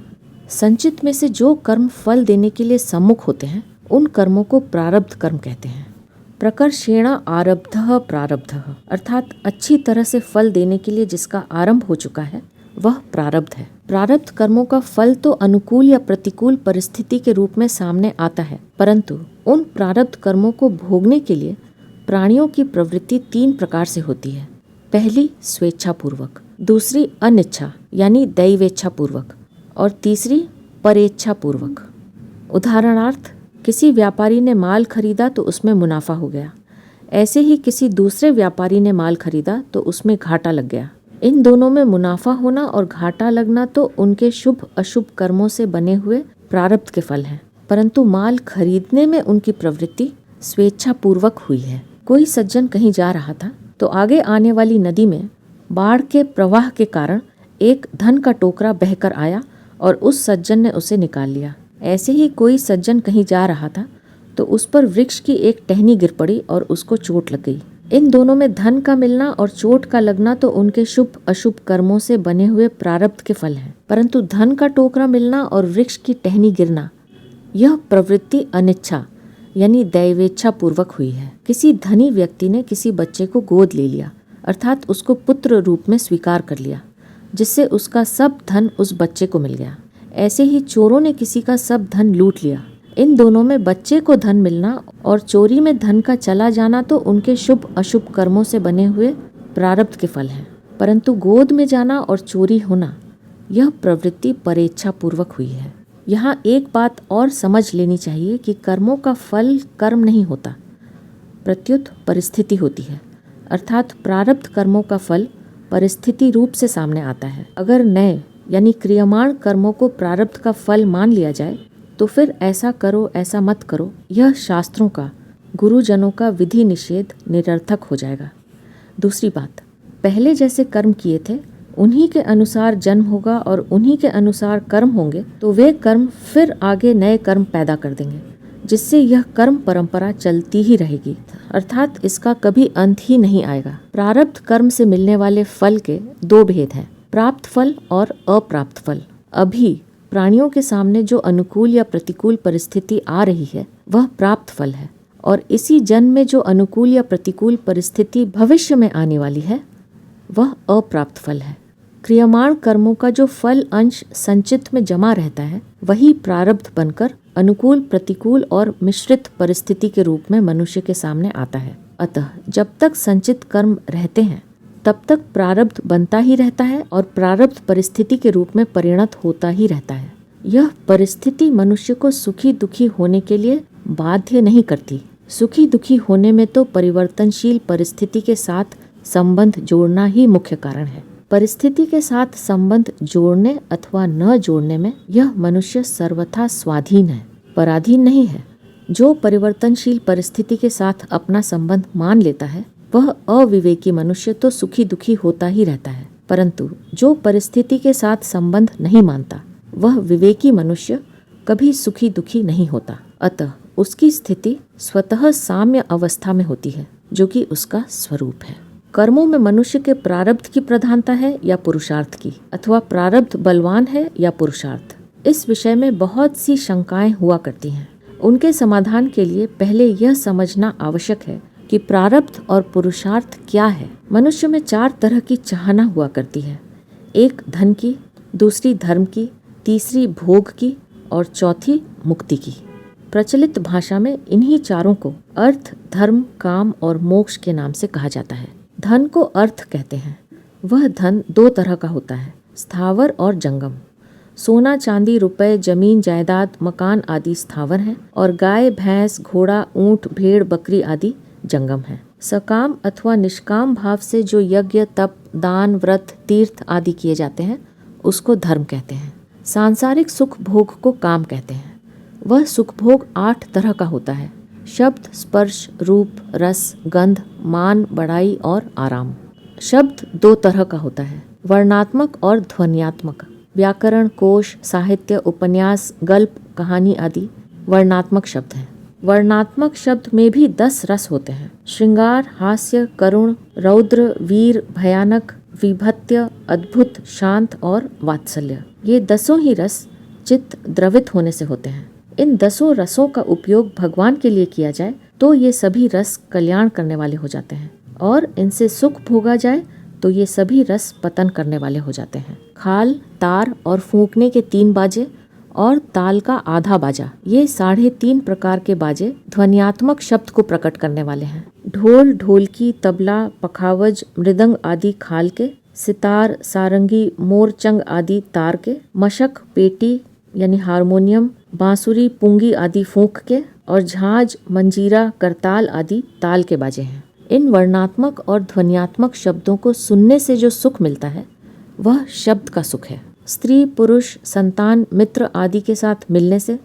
संचित में से जो कर्म फल देने के लिए सम्मुख होते हैं उन कर्मों को प्रारब्ध कर्म कहते हैं। प्रकर्षेण आरब्धः प्रारब्धः, अर्थात अच्छी तरह से फल देने के लिए जिसका आरंभ हो चुका है वह प्रारब्ध है। प्रारब्ध कर्मों का फल तो अनुकूल या प्रतिकूल परिस्थिति के रूप में सामने आता है, परंतु उन प्रारब्ध कर्मों को भोगने के लिए प्राणियों की प्रवृत्ति 3 प्रकार से होती है। पहली स्वेच्छा पूर्वक, दूसरी अनिच्छा यानी दैवेच्छा पूर्वक और तीसरी परेच्छा पूर्वक। उदाहरणार्थ, किसी व्यापारी ने माल खरीदा तो उसमें मुनाफा हो गया, ऐसे ही किसी दूसरे व्यापारी ने माल खरीदा तो उसमें घाटा लग गया। इन दोनों में मुनाफा होना और घाटा लगना तो उनके शुभ अशुभ कर्मों से बने हुए प्रारब्ध के फल हैं, परंतु माल खरीदने में उनकी प्रवृत्ति स्वेच्छा पूर्वक हुई है। कोई सज्जन कहीं जा रहा था तो आगे आने वाली नदी में बाढ़ के प्रवाह के कारण एक धन का टोकरा बहकर आया और उस सज्जन ने उसे निकाल लिया। ऐसे ही कोई सज्जन कहीं जा रहा था तो उस पर वृक्ष की एक टहनी गिर पड़ी और उसको चोट लग गई। इन दोनों में धन का मिलना और चोट का लगना तो उनके शुभ अशुभ कर्मों से बने हुए प्रारब्ध के फल हैं, परंतु धन का टोकरा मिलना और वृक्ष की टहनी गिरना यह प्रवृत्ति अनिच्छा यानी दैवेच्छा पूर्वक हुई है। किसी धनी व्यक्ति ने किसी बच्चे को गोद ले लिया, अर्थात उसको पुत्र रूप में स्वीकार कर लिया, जिससे उसका सब धन उस बच्चे को मिल गया। ऐसे ही चोरों ने किसी का सब धन लूट लिया। इन दोनों में बच्चे को धन मिलना और चोरी में धन का चला जाना तो उनके शुभ अशुभ कर्मों से बने हुए प्रारब्ध के फल हैं, परंतु गोद में जाना और चोरी होना यह प्रवृत्ति परेच्छा पूर्वक हुई है। यहाँ एक बात और समझ लेनी चाहिए कि कर्मों का फल कर्म नहीं होता, प्रत्युत परिस्थिति होती है। अर्थात प्रारब्ध कर्मों का फल परिस्थिति रूप से सामने आता है। अगर नए यानी क्रियमाण कर्मों को प्रारब्ध का फल मान लिया जाए तो फिर ऐसा करो ऐसा मत करो यह शास्त्रों का, गुरुजनों का विधि निषेध निरर्थक हो जाएगा। दूसरी बात, पहले जैसे कर्म किए थे उन्हीं के अनुसार जन्म होगा और उन्हीं के अनुसार कर्म होंगे तो वे कर्म फिर आगे नए कर्म पैदा कर देंगे, जिससे यह कर्म परंपरा चलती ही रहेगी, अर्थात इसका कभी अंत ही नहीं आएगा। प्रारब्ध कर्म से मिलने वाले फल के दो भेद हैं, प्राप्त फल और अप्राप्त फल। अभी प्राणियों के सामने जो अनुकूल या प्रतिकूल परिस्थिति आ रही है वह प्राप्त फल है, और इसी जन्म में जो अनुकूल या प्रतिकूल परिस्थिति भविष्य में आने वाली है वह अप्राप्त फल है। क्रियमाण कर्मों का जो फल अंश संचित में जमा रहता है वही प्रारब्ध बनकर अनुकूल, प्रतिकूल और मिश्रित परिस्थिति के रूप में मनुष्य के सामने आता है। अतः जब तक संचित कर्म रहते हैं तब तक प्रारब्ध बनता ही रहता है और प्रारब्ध परिस्थिति के रूप में परिणत होता ही रहता है। यह परिस्थिति मनुष्य को सुखी दुखी होने के लिए बाध्य नहीं करती। सुखी दुखी होने में तो परिवर्तनशील परिस्थिति के साथ संबंध जोड़ना ही मुख्य कारण है। परिस्थिति के साथ संबंध जोड़ने अथवा न जोड़ने में यह मनुष्य सर्वथा स्वाधीन है, पराधीन नहीं है। जो परिवर्तनशील परिस्थिति के साथ अपना संबंध मान लेता है वह अविवेकी मनुष्य तो सुखी दुखी होता ही रहता है, परंतु जो परिस्थिति के साथ संबंध नहीं मानता वह विवेकी मनुष्य कभी सुखी दुखी नहीं होता। अतः उसकी स्थिति स्वतः साम्य अवस्था में होती है, जो कि उसका स्वरूप है। कर्मों में मनुष्य के प्रारब्ध की प्रधानता है या पुरुषार्थ की, अथवा प्रारब्ध बलवान है या पुरुषार्थ, इस विषय में बहुत सी शंकाएं हुआ करती हैं। उनके समाधान के लिए पहले यह समझना आवश्यक है कि प्रारब्ध और पुरुषार्थ क्या है। मनुष्य में 4 तरह की चाहना हुआ करती है, एक धन की, दूसरी धर्म की, तीसरी भोग की और चौथी मुक्ति की। प्रचलित भाषा में इन्हीं चारों को अर्थ, धर्म, काम और मोक्ष के नाम से कहा जाता है। धन को अर्थ कहते हैं। वह धन 2 तरह का होता है, स्थावर और जंगम। सोना, चांदी, रुपए, जमीन, जायदाद, मकान आदि स्थावर हैं और गाय, भैंस, घोड़ा, ऊंट, भेड़, बकरी आदि जंगम है। सकाम अथवा निष्काम भाव से जो यज्ञ, तप, दान, व्रत, तीर्थ आदि किए जाते हैं उसको धर्म कहते हैं। सांसारिक सुख भोग को काम कहते हैं। वह सुख भोग 8 तरह का होता है, शब्द, स्पर्श, रूप, रस, गंध, मान, बड़ाई और आराम। शब्द 2 तरह का होता है, वर्णात्मक और ध्वन्यात्मक। व्याकरण, कोश, साहित्य, उपन्यास, गल्प, कहानी आदि वर्णात्मक शब्द हैं। वर्णात्मक शब्द में भी 10 रस होते हैं, श्रृंगार, हास्य, करुण, रौद्र, वीर, भयानक, विभत्य, अद्भुत, शांत और वात्सल्य। ये 10 ही रस चित्त द्रवित होने से होते हैं। इन 10 रसों का उपयोग भगवान के लिए किया जाए तो ये सभी रस कल्याण करने वाले हो जाते हैं, और इनसे सुख भोगा जाए तो ये सभी रस पतन करने वाले हो जाते हैं। खाल, तार और फूंकने के 3 बाजे और ताल का आधा बाजा, ये 3.5 प्रकार के बाजे ध्वन्यात्मक शब्द को प्रकट करने वाले हैं। ढोल, ढोलकी, तबला, पखावज, मृदंग आदि खाल के, सितार, सारंगी, मोरचंग आदि तार के, मशक, पेटी यानी हारमोनियम, बांसुरी, पुंगी आदि फूंक के, और झांझ, मंजीरा, करताल आदि ताल के बाजे हैं। इन वर्णात्मक और ध्वन्यात्मक शब्दों को सुनने से जो सुख मिलता है वह शब्द का सुख है। स्त्री, पुरुष, संतान, मित्र आदि के साथ मिलने से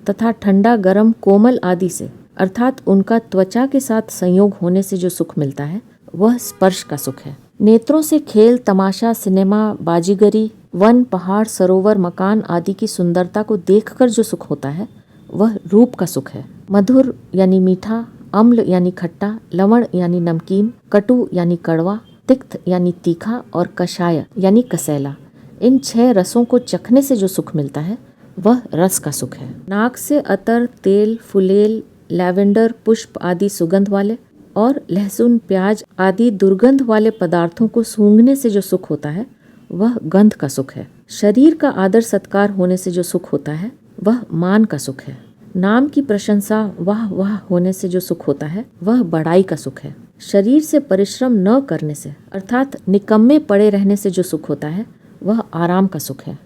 तथा ठंडा, गरम, कोमल आदि से अर्थात उनका त्वचा के साथ संयोग होने से जो सुख मिलता है वह स्पर्श का सुख है। नेत्रों से खेल, तमाशा, सिनेमा, बाजीगरी, वन, पहाड़, सरोवर, मकान आदि की सुंदरता को देखकर जो सुख होता है वह रूप का सुख है। मधुर यानी मीठा, अम्ल यानी खट्टा, लवण यानी नमकीन, कटु यानी कड़वा, तिक्त यानी तीखा और कषाय यानी कसैला, इन 6 रसों को चखने से जो सुख मिलता है वह रस का सुख है। नाक से अतर, तेल, फुलेल, लैवेंडर, पुष्प आदि सुगंध वाले और लहसुन, प्याज आदि दुर्गंध वाले पदार्थों को सूंघने से जो सुख होता है वह गंध का सुख है। शरीर का आदर सत्कार होने से जो सुख होता है वह मान का सुख है। नाम की प्रशंसा वाह वाह होने से जो सुख होता है वह बड़ाई का सुख है। शरीर से परिश्रम न करने से अर्थात निकम्मे पड़े रहने से जो सुख होता है वह आराम का सुख है।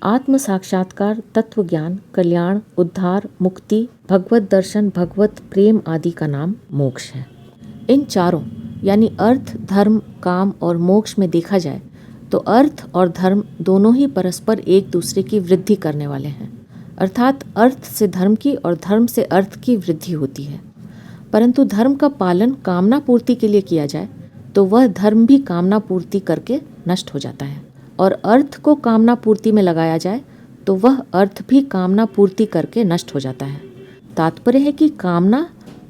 आत्म साक्षात्कार, तत्व ज्ञान, कल्याण, उद्धार, मुक्ति, भगवत दर्शन, भगवत प्रेम आदि का नाम मोक्ष है। इन चारों यानी अर्थ, धर्म, काम और मोक्ष में देखा जाए तो अर्थ और धर्म दोनों ही परस्पर एक दूसरे की वृद्धि करने वाले हैं, अर्थात अर्थ से धर्म की और धर्म से अर्थ की वृद्धि होती है। परंतु धर्म का पालन कामना पूर्ति के लिए किया जाए तो वह धर्म भी कामना पूर्ति करके नष्ट हो जाता है, और अर्थ को कामना पूर्ति में लगाया जाए तो वह अर्थ भी कामना पूर्ति करके नष्ट हो जाता है। तात्पर्य है कि कामना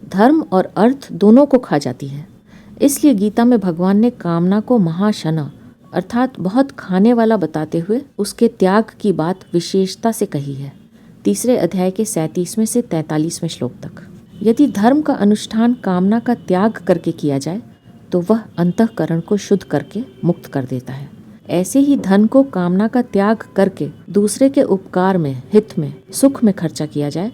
धर्म और अर्थ दोनों को खा जाती है। इसलिए गीता में भगवान ने कामना को महाशना अर्थात बहुत खाने वाला बताते हुए उसके त्याग की बात विशेषता से कही है। 3 अध्याय के 37वें से 43वें श्लोक तक। यदि धर्म का अनुष्ठान कामना का त्याग करके किया जाए तो वह अंतःकरण को शुद्ध करके मुक्त कर देता है। ऐसे ही धन को कामना का त्याग करके दूसरे के उपकार में, हित में, सुख में खर्चा किया जाए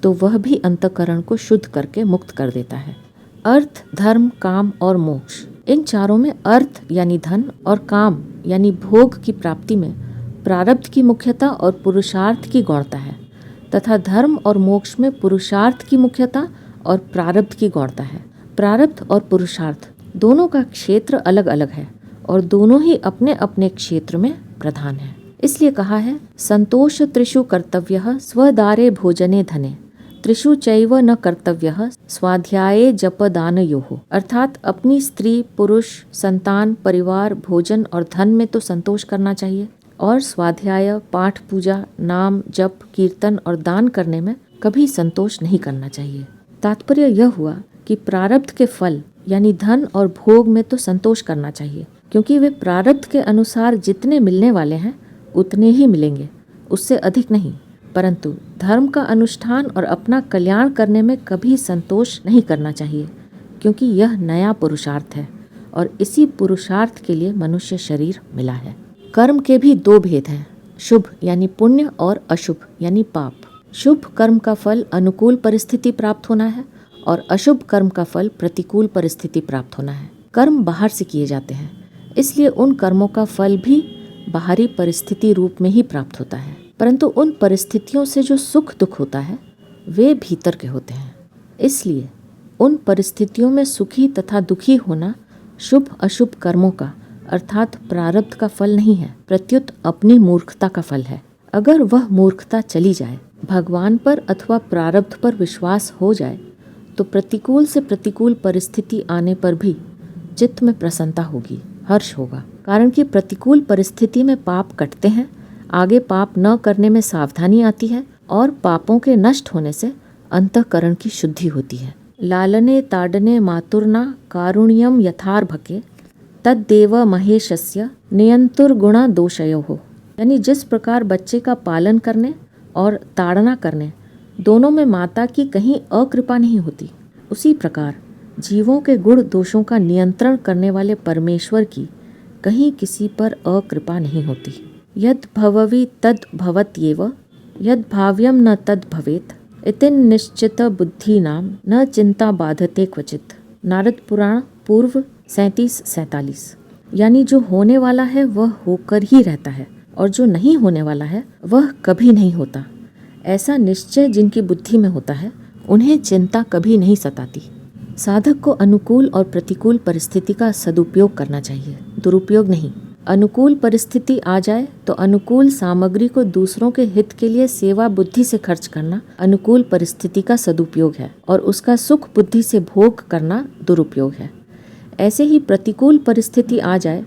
तो वह भी अंतःकरण को शुद्ध करके मुक्त कर देता है। अर्थ, धर्म, काम और मोक्ष, इन चारों में अर्थ यानी धन और काम यानी भोग की प्राप्ति में प्रारब्ध की मुख्यता और पुरुषार्थ की गौणता है, तथा धर्म और मोक्ष में पुरुषार्थ की मुख्यता और प्रारब्ध की गौणता है। प्रारब्ध और पुरुषार्थ दोनों का क्षेत्र अलग अलग है और दोनों ही अपने अपने क्षेत्र में प्रधान है। इसलिए कहा है संतोष त्रिषु कर्तव्यः स्वदारे भोजने धने त्रिषु चैव न कर्तव्यः स्वाध्याये जप दानयोः। अर्थात अपनी स्त्री, पुरुष, संतान, परिवार, भोजन और धन में तो संतोष करना चाहिए और स्वाध्याय, पाठ, पूजा, नाम, जप, कीर्तन और दान करने में कभी संतोष नहीं करना चाहिए। तात्पर्य यह हुआ कि प्रारब्ध के फल यानी धन और भोग में तो संतोष करना चाहिए, क्योंकि वे प्रारब्ध के अनुसार जितने मिलने वाले हैं उतने ही मिलेंगे, उससे अधिक नहीं। परंतु धर्म का अनुष्ठान और अपना कल्याण करने में कभी संतोष नहीं करना चाहिए, क्योंकि यह नया पुरुषार्थ है और इसी पुरुषार्थ के लिए मनुष्य शरीर मिला है। कर्म के भी 2 भेद हैं, शुभ यानी पुण्य और अशुभ यानी पाप। शुभ कर्म का फल अनुकूल परिस्थिति प्राप्त होना है और अशुभ कर्म का फल प्रतिकूल परिस्थिति प्राप्त होना है। कर्म बाहर से किए जाते हैं, इसलिए उन कर्मों का फल भी बाहरी परिस्थिति रूप में ही प्राप्त होता है, परंतु उन परिस्थितियों से जो सुख दुख होता है वे भीतर के होते हैं। इसलिए उन परिस्थितियों में सुखी तथा दुखी होना शुभ अशुभ कर्मों का अर्थात प्रारब्ध का फल नहीं है, प्रत्युत अपनी मूर्खता का फल है। अगर वह मूर्खता चली जाए, भगवान पर अथवा प्रारब्ध पर विश्वास हो जाए तो प्रतिकूल से प्रतिकूल परिस्थिति आने पर भी चित्त में प्रसन्नता होगी, हर्ष होगा। कारण कि प्रतिकूल परिस्थिति में पाप कटते हैं, आगे पाप न करने में सावधानी आती है और पापों के नष्ट होने से अंतःकरण की शुद्धि होती है। लालने ताडने मातुर्ना कारुण्यम यथार्भके तद्देव महेशस्य नियंतुर्गुणा दोषयोः। यानी जिस प्रकार बच्चे का पालन करने और ताड़ना करने दोनों में माता की कहीं अकृपा नहीं होती, उसी प्रकार जीवों के गुण दोषों का नियंत्रण करने वाले परमेश्वर की कहीं किसी पर अकृपा नहीं होती। यद भववि तद भवत्येव यद भाव्यम न तद भवेत इति निश्चित बुद्धि नाम न चिंता बाधते क्वचित। नारद पुराण पूर्व 37-47। यानी जो होने वाला है वह होकर ही रहता है और जो नहीं होने वाला है वह कभी नहीं होता। ऐसा निश्चय जिनकी बुद्धि में होता है उन्हें चिंता कभी नहीं सताती। साधक को अनुकूल और प्रतिकूल परिस्थिति का सदुपयोग करना चाहिए, दुरुपयोग नहीं। अनुकूल परिस्थिति आ जाए तो अनुकूल सामग्री को दूसरों के हित के लिए सेवा बुद्धि से खर्च करना अनुकूल परिस्थिति का सदुपयोग है और उसका सुख बुद्धि से भोग करना दुरुपयोग है। ऐसे ही प्रतिकूल परिस्थिति आ जाए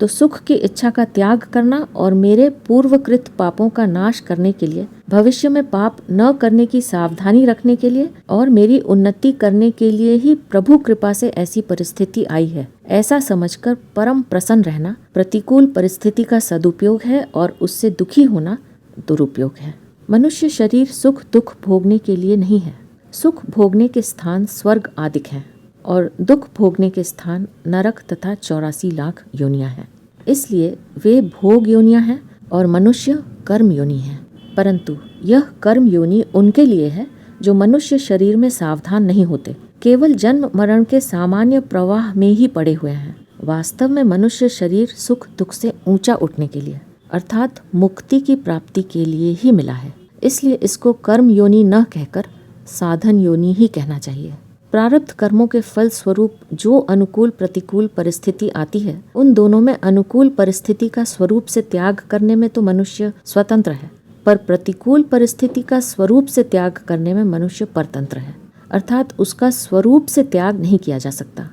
तो सुख की इच्छा का त्याग करना और मेरे पूर्वकृत पापों का नाश करने के लिए, भविष्य में पाप न करने की सावधानी रखने के लिए और मेरी उन्नति करने के लिए ही प्रभु कृपा से ऐसी परिस्थिति आई है, ऐसा समझकर परम प्रसन्न रहना प्रतिकूल परिस्थिति का सदुपयोग है और उससे दुखी होना दुरुपयोग है। मनुष्य शरीर सुख दुख भोगने के लिए नहीं है। सुख भोगने के स्थान स्वर्ग आदिक हैं और दुख भोगने के स्थान नरक तथा 84 लाख योनियां हैं। इसलिए वे भोग योनियां हैं और मनुष्य कर्म योनि है। परंतु यह कर्म योनि उनके लिए है जो मनुष्य शरीर में सावधान नहीं होते, केवल जन्म मरण के सामान्य प्रवाह में ही पड़े हुए हैं। वास्तव में मनुष्य शरीर सुख दुख से ऊंचा उठने के लिए अर्थात मुक्ति की प्राप्ति के लिए ही मिला है। इसलिए इसको कर्म योनि न कहकर साधन योनि ही कहना चाहिए। प्रारब्ध कर्मों के फल स्वरूप जो अनुकूल प्रतिकूल परिस्थिति आती है, उन दोनों में अनुकूल परिस्थिति का स्वरूप से त्याग करने में तो मनुष्य स्वतंत्र है, पर प्रतिकूल परिस्थिति का स्वरूप से त्याग करने में मनुष्य परतंत्र है, अर्थात उसका स्वरूप से त्याग नहीं किया जा सकता।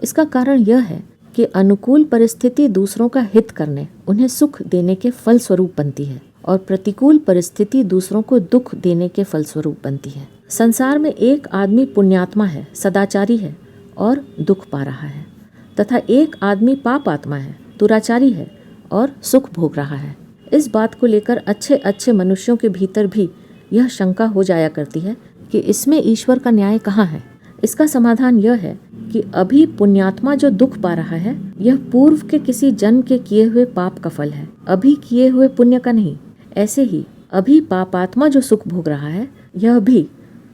इसका कारण यह है कि अनुकूल परिस्थिति दूसरों का हित करने, उन्हें सुख देने के फल स्वरूप बनती है और प्रतिकूल परिस्थिति दूसरों को दुख देने के फल स्वरूप बनती है। संसार में एक आदमी पुण्यात्मा है, सदाचारी है और दुख पा रहा है, तथा एक आदमी पाप आत्मा है, दुराचारी है और सुख भोग रहा है। इस बात को लेकर अच्छे अच्छे मनुष्यों के भीतर भी यह शंका हो जाया करती है कि इसमें ईश्वर का न्याय कहाँ है। इसका समाधान यह है कि अभी पुण्यात्मा जो दुख पा रहा है, यह पूर्व के किसी जन्म के किए हुए पाप का फल है, अभी किए हुए पुण्य का नहीं। ऐसे ही अभी पापात्मा जो सुख भोग रहा है, यह भी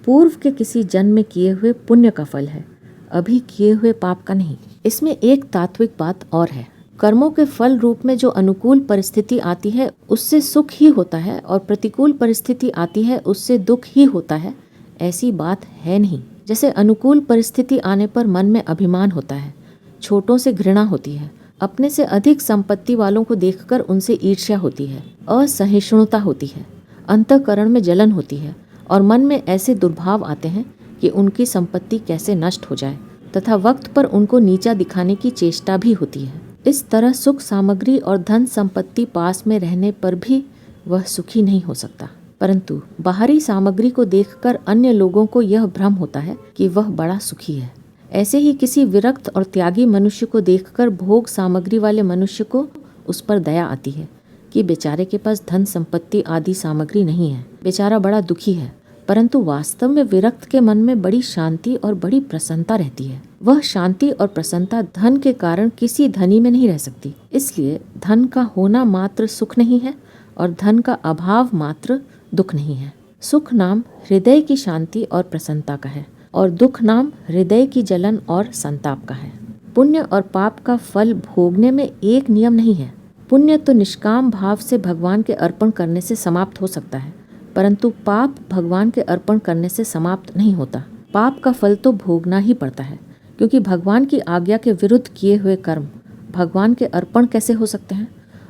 पूर्व के किसी जन्म में किए हुए पुण्य का फल है, अभी किए हुए पाप का नहीं। इसमें एक तात्विक बात और है, कर्मों के फल रूप में जो अनुकूल परिस्थिति आती है उससे सुख ही होता है और प्रतिकूल परिस्थिति आती है उससे दुख ही होता है, ऐसी बात है नहीं। जैसे अनुकूल परिस्थिति आने पर मन में अभिमान होता है, छोटों से घृणा होती है, अपने से अधिक संपत्ति वालों को देखकर उनसे ईर्ष्या होती है, असहिष्णुता होती है, अंतःकरण में जलन होती है और मन में ऐसे दुर्भाव आते हैं कि उनकी संपत्ति कैसे नष्ट हो जाए, तथा वक्त पर उनको नीचा दिखाने की चेष्टा भी होती है। इस तरह सुख सामग्री और धन संपत्ति पास में रहने पर भी वह सुखी नहीं हो सकता, परंतु बाहरी सामग्री को देखकर अन्य लोगों को यह भ्रम होता है कि वह बड़ा सुखी है। ऐसे ही किसी विरक्त और त्यागी मनुष्य को देखकर भोग सामग्री वाले मनुष्य को उस पर दया आती है कि बेचारे के पास धन संपत्ति आदि सामग्री नहीं है, बेचारा बड़ा दुखी है। परंतु वास्तव में विरक्त के मन में बड़ी शांति और बड़ी प्रसन्नता रहती है। वह शांति और प्रसन्नता धन के कारण किसी धनी में नहीं रह सकती। इसलिए धन का होना मात्र सुख नहीं है और धन का अभाव मात्र दुख नहीं है। सुख नाम हृदय की शांति और प्रसन्नता का है और दुख नाम हृदय की जलन और संताप का है। पुण्य और पाप का फल भोगने में एक नियम नहीं है। पुण्य तो निष्काम भाव से भगवान के अर्पण करने से समाप्त हो सकता है, परंतु पाप भगवान के अर्पण करने से समाप्त नहीं होता। पाप का फल तो भोगना ही पड़ता है, क्योंकि भगवान की आज्ञा के विरुद्ध किए हुए कर्म भगवान के अर्पण कैसे हो सकते हैं,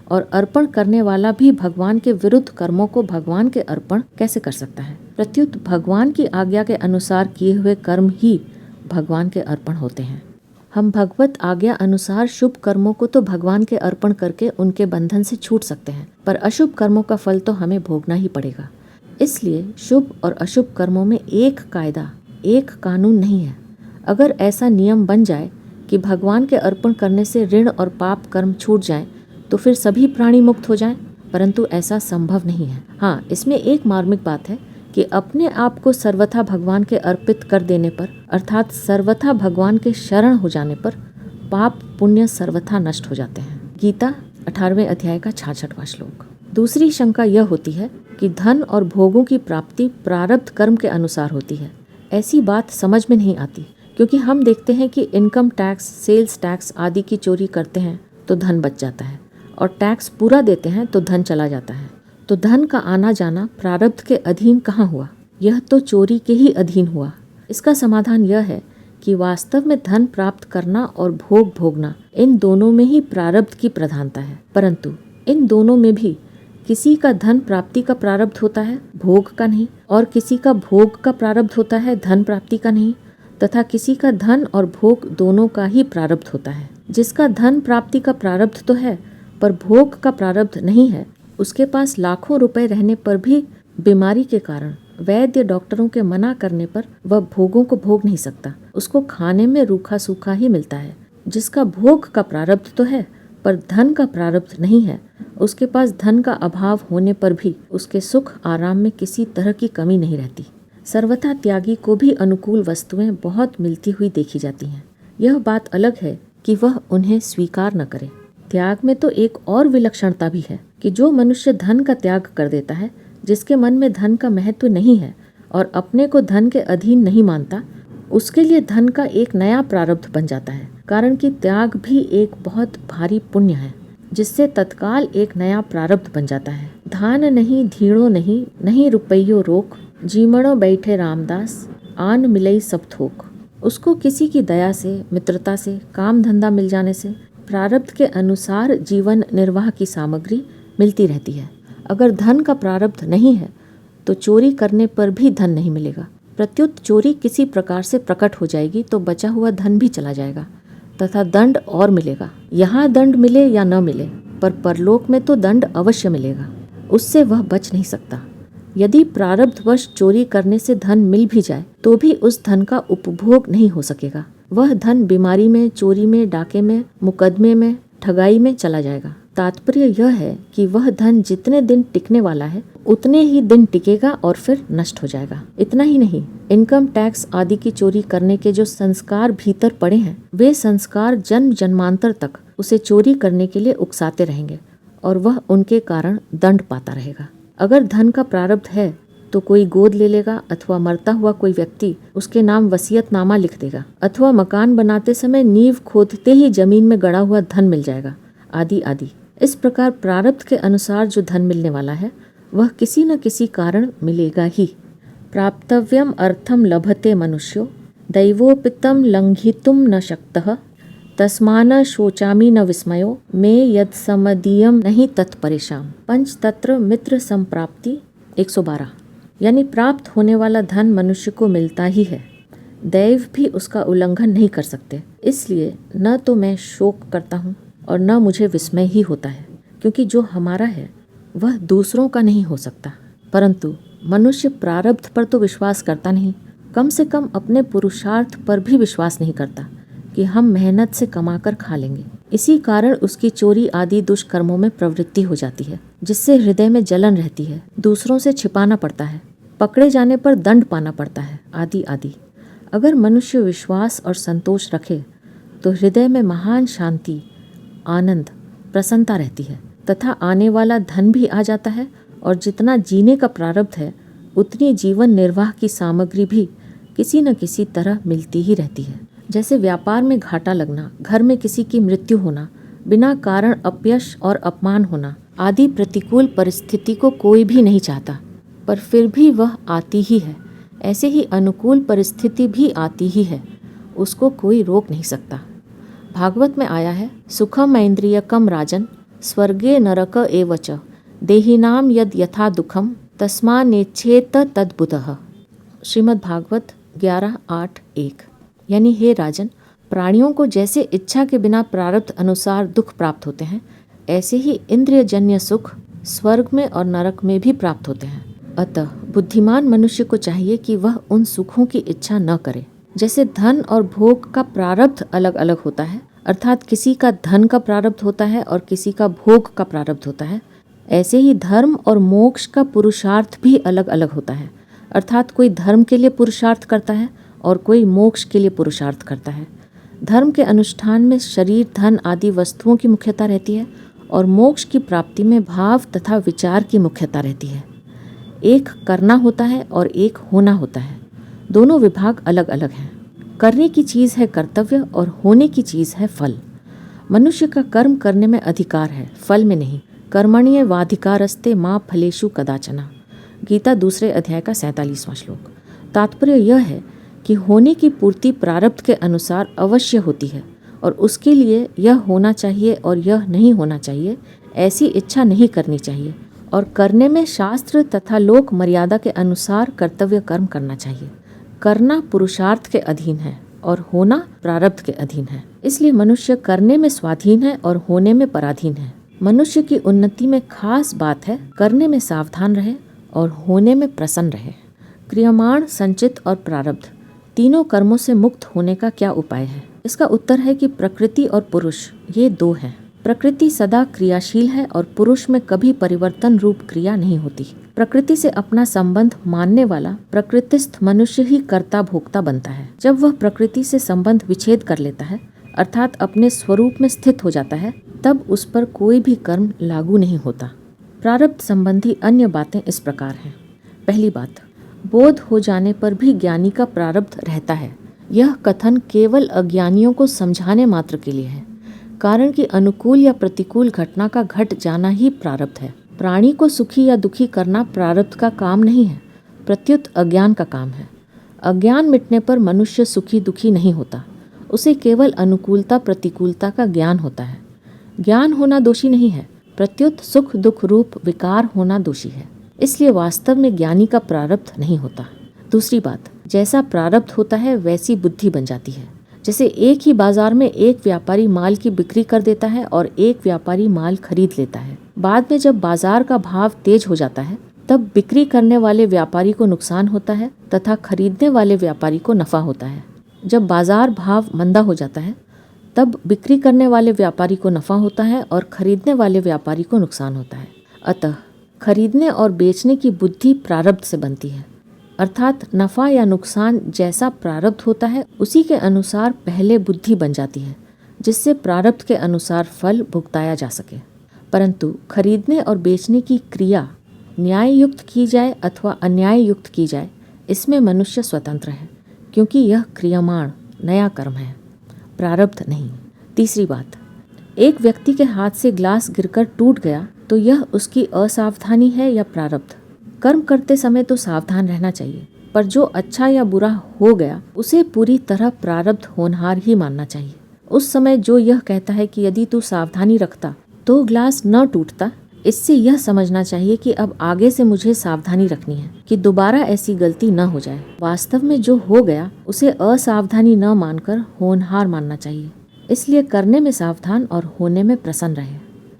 और अर्पण करने वाला भी भगवान के विरुद्ध कर्मों को भगवान के अर्पण कैसे कर सकता है। प्रत्युत भगवान की आज्ञा के अनुसार किए हुए कर्म ही भगवान के अर्पण होते हैं। हम भगवत आज्ञा अनुसार शुभ कर्मों को तो भगवान के अर्पण करके उनके बंधन से छूट सकते हैं, पर अशुभ कर्मों का फल तो हमें भोगना ही पड़ेगा। इसलिए शुभ और अशुभ कर्मों में एक कायदा, एक कानून नहीं है। अगर ऐसा नियम बन जाए कि भगवान के अर्पण करने से ऋण और पाप कर्म छूट जाएं, तो फिर सभी प्राणी मुक्त हो जाएं, परंतु ऐसा संभव नहीं है। हाँ, इसमें एक मार्मिक बात है कि अपने आप को सर्वथा भगवान के अर्पित कर देने पर, अर्थात सर्वथा भगवान के शरण हो जाने पर, पाप पुण्य सर्वथा नष्ट हो जाते हैं। गीता 18वें अध्याय का 66वां श्लोक। दूसरी शंका यह होती है कि धन और भोगों की प्राप्ति प्रारब्ध कर्म के अनुसार होती है। ऐसी बात समझ में नहीं आती, क्योंकि हम देखते हैं कि इनकम टैक्स, सेल्स टैक्स आदि की चोरी करते हैं तो धन बच जाता है, और टैक्स पूरा देते हैं तो धन चला जाता है। तो धन का आना जाना प्रारब्ध के अधीन कहाँ हुआ? यह तो चोरी के ही अधीन हुआ। इसका समाधान यह है कि वास्तव में धन प्राप्त करना और भोग भोगना, इन दोनों में ही प्रारब्ध की प्रधानता है, परंतु इन दोनों में भी किसी का धन प्राप्ति का प्रारब्ध होता है, भोग का नहीं, और किसी का भोग का प्रारब्ध होता है, धन प्राप्ति का नहीं, तथा किसी का धन और भोग दोनों का ही प्रारब्ध होता है। जिसका धन प्राप्ति का प्रारब्ध तो है पर भोग का प्रारब्ध नहीं है, उसके पास लाखों रुपए रहने पर भी बीमारी के कारण वैद्य डॉक्टरों के मना करने पर वह भोगों को भोग नहीं सकता। उसको खाने में रूखा सूखा ही मिलता है। जिसका भोग का प्रारब्ध तो है पर धन का प्रारब्ध नहीं है, उसके पास धन का अभाव होने पर भी उसके सुख आराम में किसी तरह की कमी नहीं रहती। सर्वथा त्यागी को भी अनुकूल वस्तुएं बहुत मिलती हुई देखी जाती हैं। यह बात अलग है कि वह उन्हें स्वीकार न करे। त्याग में तो एक और विलक्षणता भी है कि जो मनुष्य धन का त्याग कर देता है, जिसके मन में धन का महत्व नहीं है और अपने को धन के अधीन नहीं मानता, उसके लिए धन का एक नया प्रारब्ध बन जाता है। कारण कि त्याग भी एक बहुत भारी पुण्य है, जिससे तत्काल एक नया प्रारब्ध बन जाता है। धान नहीं धीणो नहीं, नहीं रुपयो रोक, जीमणो बैठे रामदास, आन मिलई सब थोक। उसको किसी की दया से, मित्रता से, काम धंधा मिल जाने से प्रारब्ध के अनुसार जीवन निर्वाह की सामग्री मिलती रहती है। अगर धन का प्रारब्ध नहीं है तो चोरी करने पर भी धन नहीं मिलेगा। प्रत्युत चोरी किसी प्रकार से प्रकट हो जाएगी तो बचा हुआ धन भी चला जाएगा तथा दंड और मिलेगा। यहाँ दंड मिले या न मिले, पर परलोक में तो दंड अवश्य मिलेगा, उससे वह बच नहीं सकता। यदि प्रारब्धवश चोरी करने से धन मिल भी जाए तो भी उस धन का उपभोग नहीं हो सकेगा। वह धन बीमारी में, चोरी में, डाके में, मुकदमे में, ठगाई में चला जाएगा। तात्पर्य यह है कि वह धन जितने दिन टिकने वाला है उतने ही दिन टिकेगा और फिर नष्ट हो जाएगा। इतना ही नहीं, इनकम टैक्स आदि की चोरी करने के जो संस्कार भीतर पड़े हैं, वे संस्कार जन्म जन्मांतर तक उसे चोरी करने के लिए उकसाते रहेंगे और वह उनके कारण दंड पाता रहेगा। अगर धन का प्रारब्ध है तो कोई गोद ले लेगा, अथवा मरता हुआ कोई व्यक्ति उसके नाम वसीयतनामा लिख देगा, अथवा मकान बनाते समय नींव खोदते ही जमीन में गड़ा हुआ धन मिल जाएगा, आदि आदि। इस प्रकार प्रारब्ध के अनुसार जो धन मिलने वाला है वह किसी न किसी कारण मिलेगा ही। प्राप्तव्यम अर्थम लभते मनुष्यो, दैवोपितम लंघितुम न शक्तः, तस्मान शोचामी न विस्मयो, मे यद समदीयम नहीं तत्परेशाम। पंचतत्र मित्र संप्राप्ति 112। यानी प्राप्त होने वाला धन मनुष्य को मिलता ही है, दैव भी उसका उल्लंघन नहीं कर सकते। इसलिए न तो मैं शोक करता हूँ और न मुझे विस्मय ही होता है, क्योंकि जो हमारा है वह दूसरों का नहीं हो सकता। परंतु मनुष्य प्रारब्ध पर तो विश्वास करता नहीं, कम से कम अपने पुरुषार्थ पर भी विश्वास नहीं करता कि हम मेहनत से कमाकर खा लेंगे। इसी कारण उसकी चोरी आदि दुष्कर्मों में प्रवृत्ति हो जाती है, जिससे हृदय में जलन रहती है, दूसरों से छिपाना पड़ता है, पकड़े जाने पर दंड पाना पड़ता है, आदि आदि। अगर मनुष्य विश्वास और संतोष रखे तो हृदय में महान शांति, आनंद, प्रसन्नता रहती है तथा आने वाला धन भी आ जाता है और जितना जीने का प्रारब्ध है उतनी जीवन निर्वाह की सामग्री भी किसी न किसी तरह मिलती ही रहती है। जैसे व्यापार में घाटा लगना, घर में किसी की मृत्यु होना, बिना कारण अपयश और अपमान होना आदि प्रतिकूल परिस्थिति को कोई भी नहीं चाहता, पर फिर भी वह आती ही है। ऐसे ही अनुकूल परिस्थिति भी आती ही है, उसको कोई रोक नहीं सकता। भागवत में आया है, सुखम ऐन्द्रियकम राजन, स्वर्गे नरक एव च, देहिनाम यद यथा दुखम, तस्मा नेच्छेत तद्बुधः। श्रीमद् भागवत 11:8-1। यानी हे राजन, प्राणियों को जैसे इच्छा के बिना प्रारब्ध अनुसार दुख प्राप्त होते हैं, ऐसे ही इंद्रियजन्य सुख स्वर्ग में और नरक में भी प्राप्त होते हैं। अतः बुद्धिमान मनुष्य को चाहिए कि वह उन सुखों की इच्छा न करे। जैसे धन और भोग का प्रारब्ध अलग अलग होता है, अर्थात किसी का धन का प्रारब्ध होता है और किसी का भोग का प्रारब्ध होता है, ऐसे ही धर्म और मोक्ष का पुरुषार्थ भी अलग अलग होता है। अर्थात कोई धर्म के लिए पुरुषार्थ करता है और कोई मोक्ष के लिए पुरुषार्थ करता है। धर्म के अनुष्ठान में शरीर, धन आदि वस्तुओं की मुख्यता रहती है और मोक्ष की प्राप्ति में भाव तथा विचार की मुख्यता रहती है। एक करना होता है और एक होना होता है, दोनों विभाग अलग अलग हैं। करने की चीज़ है कर्तव्य और होने की चीज़ है फल। मनुष्य का कर्म करने में अधिकार है, फल में नहीं। कर्मण्य वाधिकारस्ते माँ फलेषु कदाचना। गीता 2 अध्याय का 47वां श्लोक। तात्पर्य यह है कि होने की पूर्ति प्रारब्ध के अनुसार अवश्य होती है और उसके लिए यह होना चाहिए और यह नहीं होना चाहिए, ऐसी इच्छा नहीं करनी चाहिए। और करने में शास्त्र तथा लोक मर्यादा के अनुसार कर्तव्य कर्म करना चाहिए। करना पुरुषार्थ के अधीन है और होना प्रारब्ध के अधीन है। इसलिए मनुष्य करने में स्वाधीन है और होने में पराधीन है। मनुष्य की उन्नति में खास बात है करने में सावधान रहे और होने में प्रसन्न रहे। क्रियमाण, संचित और प्रारब्ध तीनों कर्मों से मुक्त होने का क्या उपाय है? इसका उत्तर है कि प्रकृति और पुरुष ये दो हैं। प्रकृति सदा क्रियाशील है और पुरुष में कभी परिवर्तन रूप क्रिया नहीं होती। प्रकृति से अपना संबंध मानने वाला प्रकृतिस्थ मनुष्य ही कर्ता भोक्ता बनता है। जब वह प्रकृति से संबंध विच्छेद कर लेता है, अर्थात अपने स्वरूप में स्थित हो जाता है, तब उस पर कोई भी कर्म लागू नहीं होता। प्रारब्ध संबंधी अन्य बातें इस प्रकार हैं। पहली बात, बोध हो जाने पर भी ज्ञानी का प्रारब्ध रहता है। यह कथन केवल अज्ञानियों को समझाने मात्र के लिए है, कारण कि अनुकूल या प्रतिकूल घटना का घट जाना ही प्रारब्ध है। प्राणी को सुखी या दुखी करना प्रारब्ध का काम नहीं है, प्रत्युत अज्ञान का काम है। अज्ञान मिटने पर मनुष्य सुखी दुखी नहीं होता, उसे केवल अनुकूलता प्रतिकूलता का ज्ञान होता है। ज्ञान होना दोषी नहीं है, प्रत्युत सुख दुख रूप विकार होना दोषी है। इसलिए वास्तव में ज्ञानी का प्रारब्ध नहीं होता। दूसरी बात, जैसा प्रारब्ध होता है वैसी बुद्धि बन जाती है। जैसे एक ही बाजार में एक व्यापारी माल की बिक्री कर देता है और एक व्यापारी माल खरीद लेता है। बाद में जब बाजार का भाव तेज हो जाता है तब बिक्री करने वाले व्यापारी को नुकसान होता है तथा खरीदने वाले व्यापारी को नफा होता है। जब बाजार भाव मंदा हो जाता है तब बिक्री करने वाले व्यापारी को नफा होता है और खरीदने वाले व्यापारी को नुकसान होता है। अतः खरीदने और बेचने की बुद्धि प्रारब्ध से बनती है, अर्थात नफा या नुकसान जैसा प्रारब्ध होता है उसी के अनुसार पहले बुद्धि बन जाती है, जिससे प्रारब्ध के अनुसार फल भुगताया जा सके। परंतु खरीदने और बेचने की क्रिया न्याय युक्त की जाए अथवा अन्याय युक्त की जाए, इसमें मनुष्य स्वतंत्र है, क्योंकि यह क्रियमाण नया कर्म है, प्रारब्ध नहीं। तीसरी बात, एक व्यक्ति के हाथ से ग्लास गिरकर टूट गया तो यह उसकी असावधानी है या प्रारब्ध? कर्म करते समय तो सावधान रहना चाहिए, पर जो अच्छा या बुरा हो गया उसे पूरी तरह प्रारब्ध होनहार ही मानना चाहिए। उस समय जो यह कहता है कि यदि तू सावधानी रखता तो ग्लास न टूटता, इससे यह समझना चाहिए कि अब आगे से मुझे सावधानी रखनी है कि दोबारा ऐसी गलती न हो जाए। वास्तव में जो हो गया उसे असावधानी न मानकर होनहार मानना चाहिए। इसलिए करने में सावधान और होने में प्रसन्न रहे।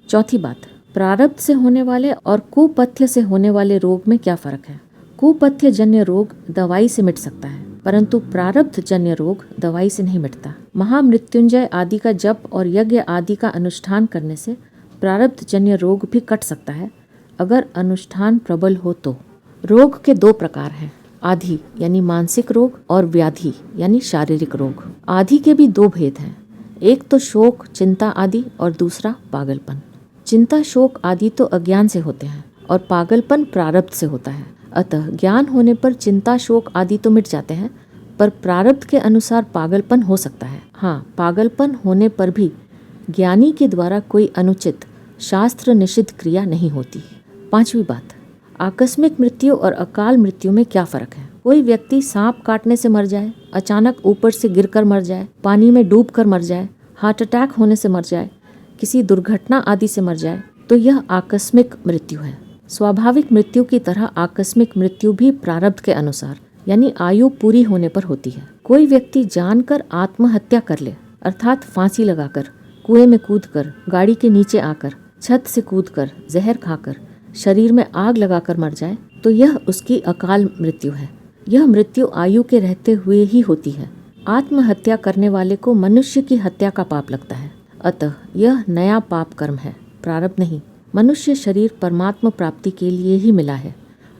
चौथी बात, प्रारब्ध से होने वाले और कुपथ्य से होने वाले रोग में क्या फर्क है? कुपथ्य जन्य रोग दवाई से मिट सकता है, परंतु प्रारब्ध जन्य रोग दवाई से नहीं मिटता। महामृत्युंजय आदि का जप और यज्ञ आदि का अनुष्ठान करने से प्रारब्ध जन्य रोग भी कट सकता है, अगर अनुष्ठान प्रबल हो तो। रोग के दो प्रकार हैं, आधि यानी मानसिक रोग और व्याधि यानी शारीरिक रोग। आधि के भी दो भेद हैं, एक तो शोक चिंता आदि और दूसरा पागलपन। चिंता शोक आदि तो अज्ञान से होते हैं और पागलपन प्रारब्ध से होता है। अतः ज्ञान होने पर चिंता शोक आदि तो मिट जाते हैं, पर प्रारब्ध के अनुसार पागलपन हो सकता है। हाँ, पागलपन होने पर भी ज्ञानी के द्वारा कोई अनुचित शास्त्र निषिद्ध क्रिया नहीं होती। पांचवी बात, आकस्मिक मृत्यु और अकाल मृत्यु में क्या फर्क है? कोई व्यक्ति सांप काटने से मर जाए, अचानक ऊपर से गिरकर मर जाए, पानी में डूबकर मर जाए, हार्ट अटैक होने से मर जाए, किसी दुर्घटना आदि से मर जाए, तो यह आकस्मिक मृत्यु है। स्वाभाविक मृत्यु की तरह आकस्मिक मृत्यु भी प्रारब्ध के अनुसार यानी आयु पूरी होने पर होती है। कोई व्यक्ति जानकर आत्महत्या कर ले, अर्थात फांसी लगाकर, कुएं में कूदकर, गाड़ी के नीचे आकर, छत से कूदकर, जहर खाकर, शरीर में आग लगाकर मर जाए, तो यह उसकी अकाल मृत्यु है। यह मृत्यु आयु के रहते हुए ही होती है। आत्महत्या करने वाले को मनुष्य की हत्या का पाप लगता है, अतः यह नया पाप कर्म है, प्रारब्ध नहीं। मनुष्य शरीर परमात्मा प्राप्ति के लिए ही मिला है,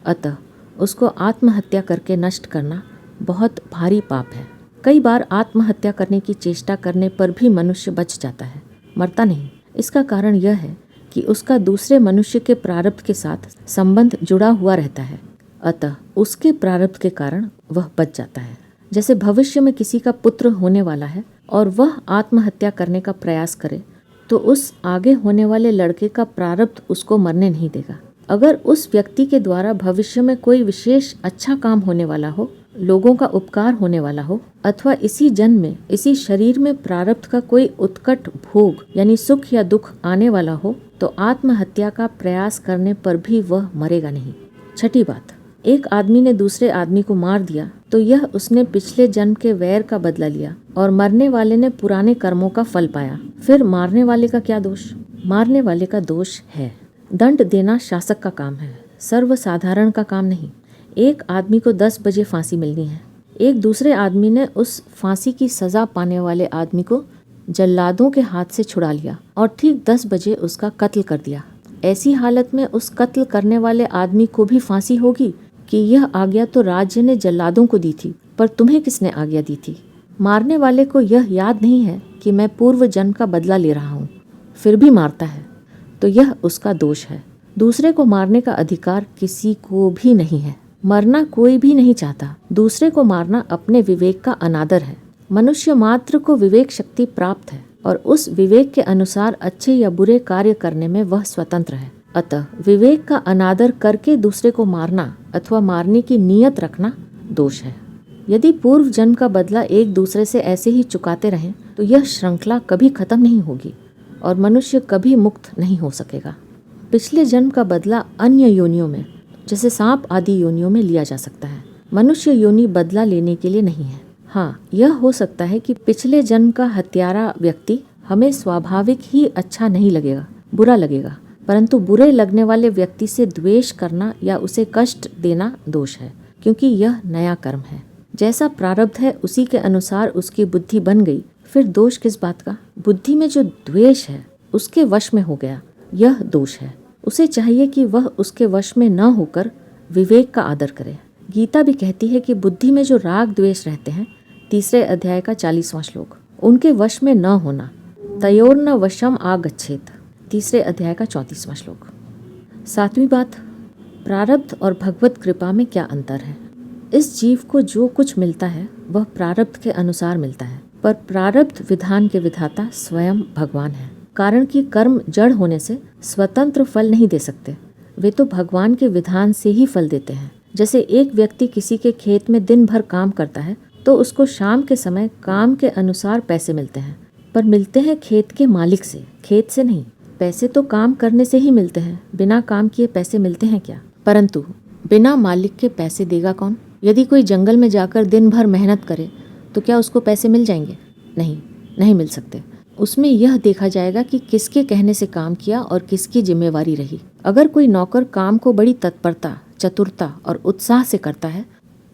अतः उसको आत्महत्या करके नष्ट करना बहुत भारी पाप है। कई बार आत्महत्या करने की चेष्टा करने पर भी मनुष्य बच जाता है, मरता नहीं। इसका कारण यह है कि उसका दूसरे मनुष्य के प्रारब्ध के साथ संबंध जुड़ा हुआ रहता है, अतः उसके प्रारब्ध के कारण वह बच जाता है। जैसे भविष्य में किसी का पुत्र होने वाला है और वह आत्महत्या करने का प्रयास करे, तो उस आगे होने वाले लड़के का प्रारब्ध उसको मरने नहीं देगा। अगर उस व्यक्ति के द्वारा भविष्य में कोई विशेष अच्छा काम होने वाला हो, लोगों का उपकार होने वाला हो, अथवा इसी जन्म में इसी शरीर में प्रारब्ध का कोई उत्कट भोग यानी सुख या दुख आने वाला हो, तो आत्महत्या का प्रयास करने पर भी वह मरेगा नहीं। छठी बात, एक आदमी ने दूसरे आदमी को मार दिया तो यह उसने पिछले जन्म के वैर का बदला लिया और मरने वाले ने पुराने कर्मों का फल पाया। फिर मारने वाले का क्या दोष? मारने वाले का दोष है। दंड देना शासक का काम है, सर्वसाधारण का काम नहीं। एक आदमी को 10 बजे फांसी मिलनी है, एक दूसरे आदमी ने उस फांसी की सजा पाने वाले आदमी को जल्लादों के हाथ से छुड़ा लिया और ठीक 10 बजे उसका कत्ल कर दिया। ऐसी हालत में उस कत्ल करने वाले आदमी को भी फांसी होगी कि यह आज्ञा तो राज्य ने जल्लादों को दी थी, पर तुम्हें किसने आज्ञा दी थी? मारने वाले को यह याद नहीं है कि मैं पूर्व जन्म का बदला ले रहा हूँ, फिर भी मारता है तो यह उसका दोष है। दूसरे को मारने का अधिकार किसी को भी नहीं है। मरना कोई भी नहीं चाहता। दूसरे को मारना अपने विवेक का अनादर है। मनुष्य मात्र को विवेक शक्ति प्राप्त है और उस विवेक के अनुसार अच्छे या बुरे कार्य करने में वह स्वतंत्र है। अतः विवेक का अनादर करके दूसरे को मारना अथवा मारने की नीयत रखना दोष है। यदि पूर्व जन्म का बदला एक दूसरे से ऐसे ही चुकाते रहें तो यह श्रृंखला कभी खत्म नहीं होगी और मनुष्य कभी मुक्त नहीं हो सकेगा। पिछले जन्म का बदला अन्य योनियों में, जैसे सांप आदि योनियों में लिया जा सकता है। मनुष्य योनि बदला लेने के लिए नहीं है। हाँ, यह हो सकता है कि पिछले जन्म का हत्यारा व्यक्ति हमें स्वाभाविक ही अच्छा नहीं लगेगा, बुरा लगेगा, परंतु बुरे लगने वाले व्यक्ति से द्वेष करना या उसे कष्ट देना दोष है, क्योंकि यह नया कर्म है। जैसा प्रारब्ध है उसी के अनुसार उसकी बुद्धि बन गई, फिर दोष किस बात का? बुद्धि में जो द्वेष है उसके वश में हो गया, यह दोष है। उसे चाहिए कि वह उसके वश में न होकर विवेक का आदर करे। गीता भी कहती है कि बुद्धि में जो राग द्वेष रहते हैं, 3 अध्याय का 40वां श्लोक, उनके वश में न होना। तयोर्न वशम आगच्छेत, 3 अध्याय का 34वां श्लोक। 7वीं बात, प्रारब्ध और भगवत कृपा में क्या अंतर है? इस जीव को जो कुछ मिलता है वह प्रारब्ध के अनुसार मिलता है, पर प्रारब्ध विधान के विधाता स्वयं भगवान है। कारण कि कर्म जड़ होने से स्वतंत्र फल नहीं दे सकते, वे तो भगवान के विधान से ही फल देते हैं। जैसे एक व्यक्ति किसी के खेत में दिन भर काम करता है तो उसको शाम के समय काम के अनुसार पैसे मिलते हैं, पर मिलते हैं खेत के मालिक से, खेत से नहीं। पैसे तो काम करने से ही मिलते हैं, बिना काम किए पैसे मिलते हैं क्या? परंतु बिना मालिक के पैसे देगा कौन? यदि कोई जंगल में जाकर दिन भर मेहनत करे तो क्या उसको पैसे मिल जाएंगे? नहीं मिल सकते। उसमें यह देखा जाएगा कि किसके कहने से काम किया और किसकी जिम्मेवारी रही। अगर कोई नौकर काम को बड़ी तत्परता, चतुरता और उत्साह से करता है,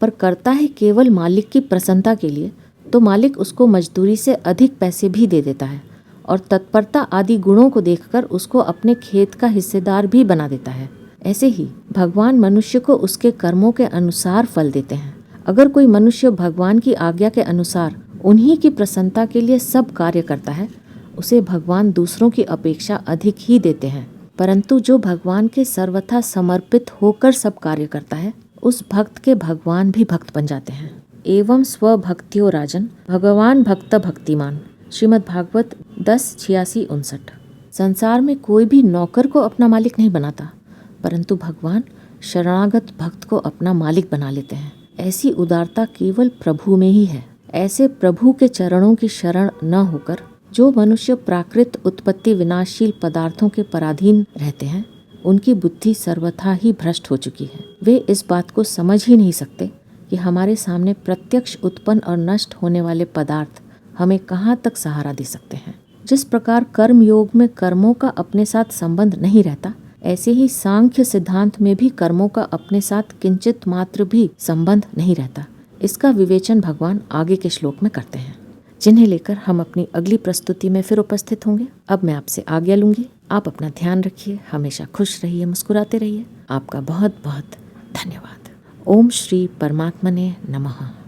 पर करता है केवल मालिक की प्रसन्नता के लिए, तो मालिक उसको मजदूरी से अधिक पैसे भी दे देता है और तत्परता आदि गुणों को देखकर उसको अपने खेत का हिस्सेदार भी बना देता है। ऐसे ही भगवान मनुष्य को उसके कर्मों के अनुसार फल देते हैं। अगर कोई मनुष्य भगवान की आज्ञा के अनुसार उन्हीं की प्रसन्नता के लिए सब कार्य करता है, उसे भगवान दूसरों की अपेक्षा अधिक ही देते हैं। परंतु जो भगवान के सर्वथा समर्पित होकर सब कार्य करता है, उस भक्त के भगवान भी भक्त बन जाते हैं। एवं स्वभक्त्यो राजन भगवान भक्त भक्तिमान, श्रीमद् भागवत 10:86-59। संसार में कोई भी नौकर को अपना मालिक नहीं बनाता, परंतु भगवान शरणागत भक्त को अपना मालिक बना लेते हैं। ऐसी उदारता केवल प्रभु में ही है। ऐसे प्रभु के चरणों की शरण न होकर जो मनुष्य प्राकृत उत्पत्ति विनाशशील पदार्थों के पराधीन रहते हैं, उनकी बुद्धि सर्वथा ही भ्रष्ट हो चुकी है। वे इस बात को समझ ही नहीं सकते कि हमारे सामने प्रत्यक्ष उत्पन्न और नष्ट होने वाले पदार्थ हमें कहाँ तक सहारा दे सकते हैं। जिस प्रकार कर्म योग में कर्मों का अपने साथ संबंध नहीं रहता, ऐसे ही सांख्य सिद्धांत में भी कर्मों का अपने साथ किंचित मात्र भी संबंध नहीं रहता। इसका विवेचन भगवान आगे के श्लोक में करते हैं, जिन्हें लेकर हम अपनी अगली प्रस्तुति में फिर उपस्थित होंगे। अब मैं आपसे आज्ञा लूंगी। आप अपना ध्यान रखिए, हमेशा खुश रहिए, मुस्कुराते रहिए। आपका बहुत बहुत धन्यवाद। ओम श्री परमात्मने नमः।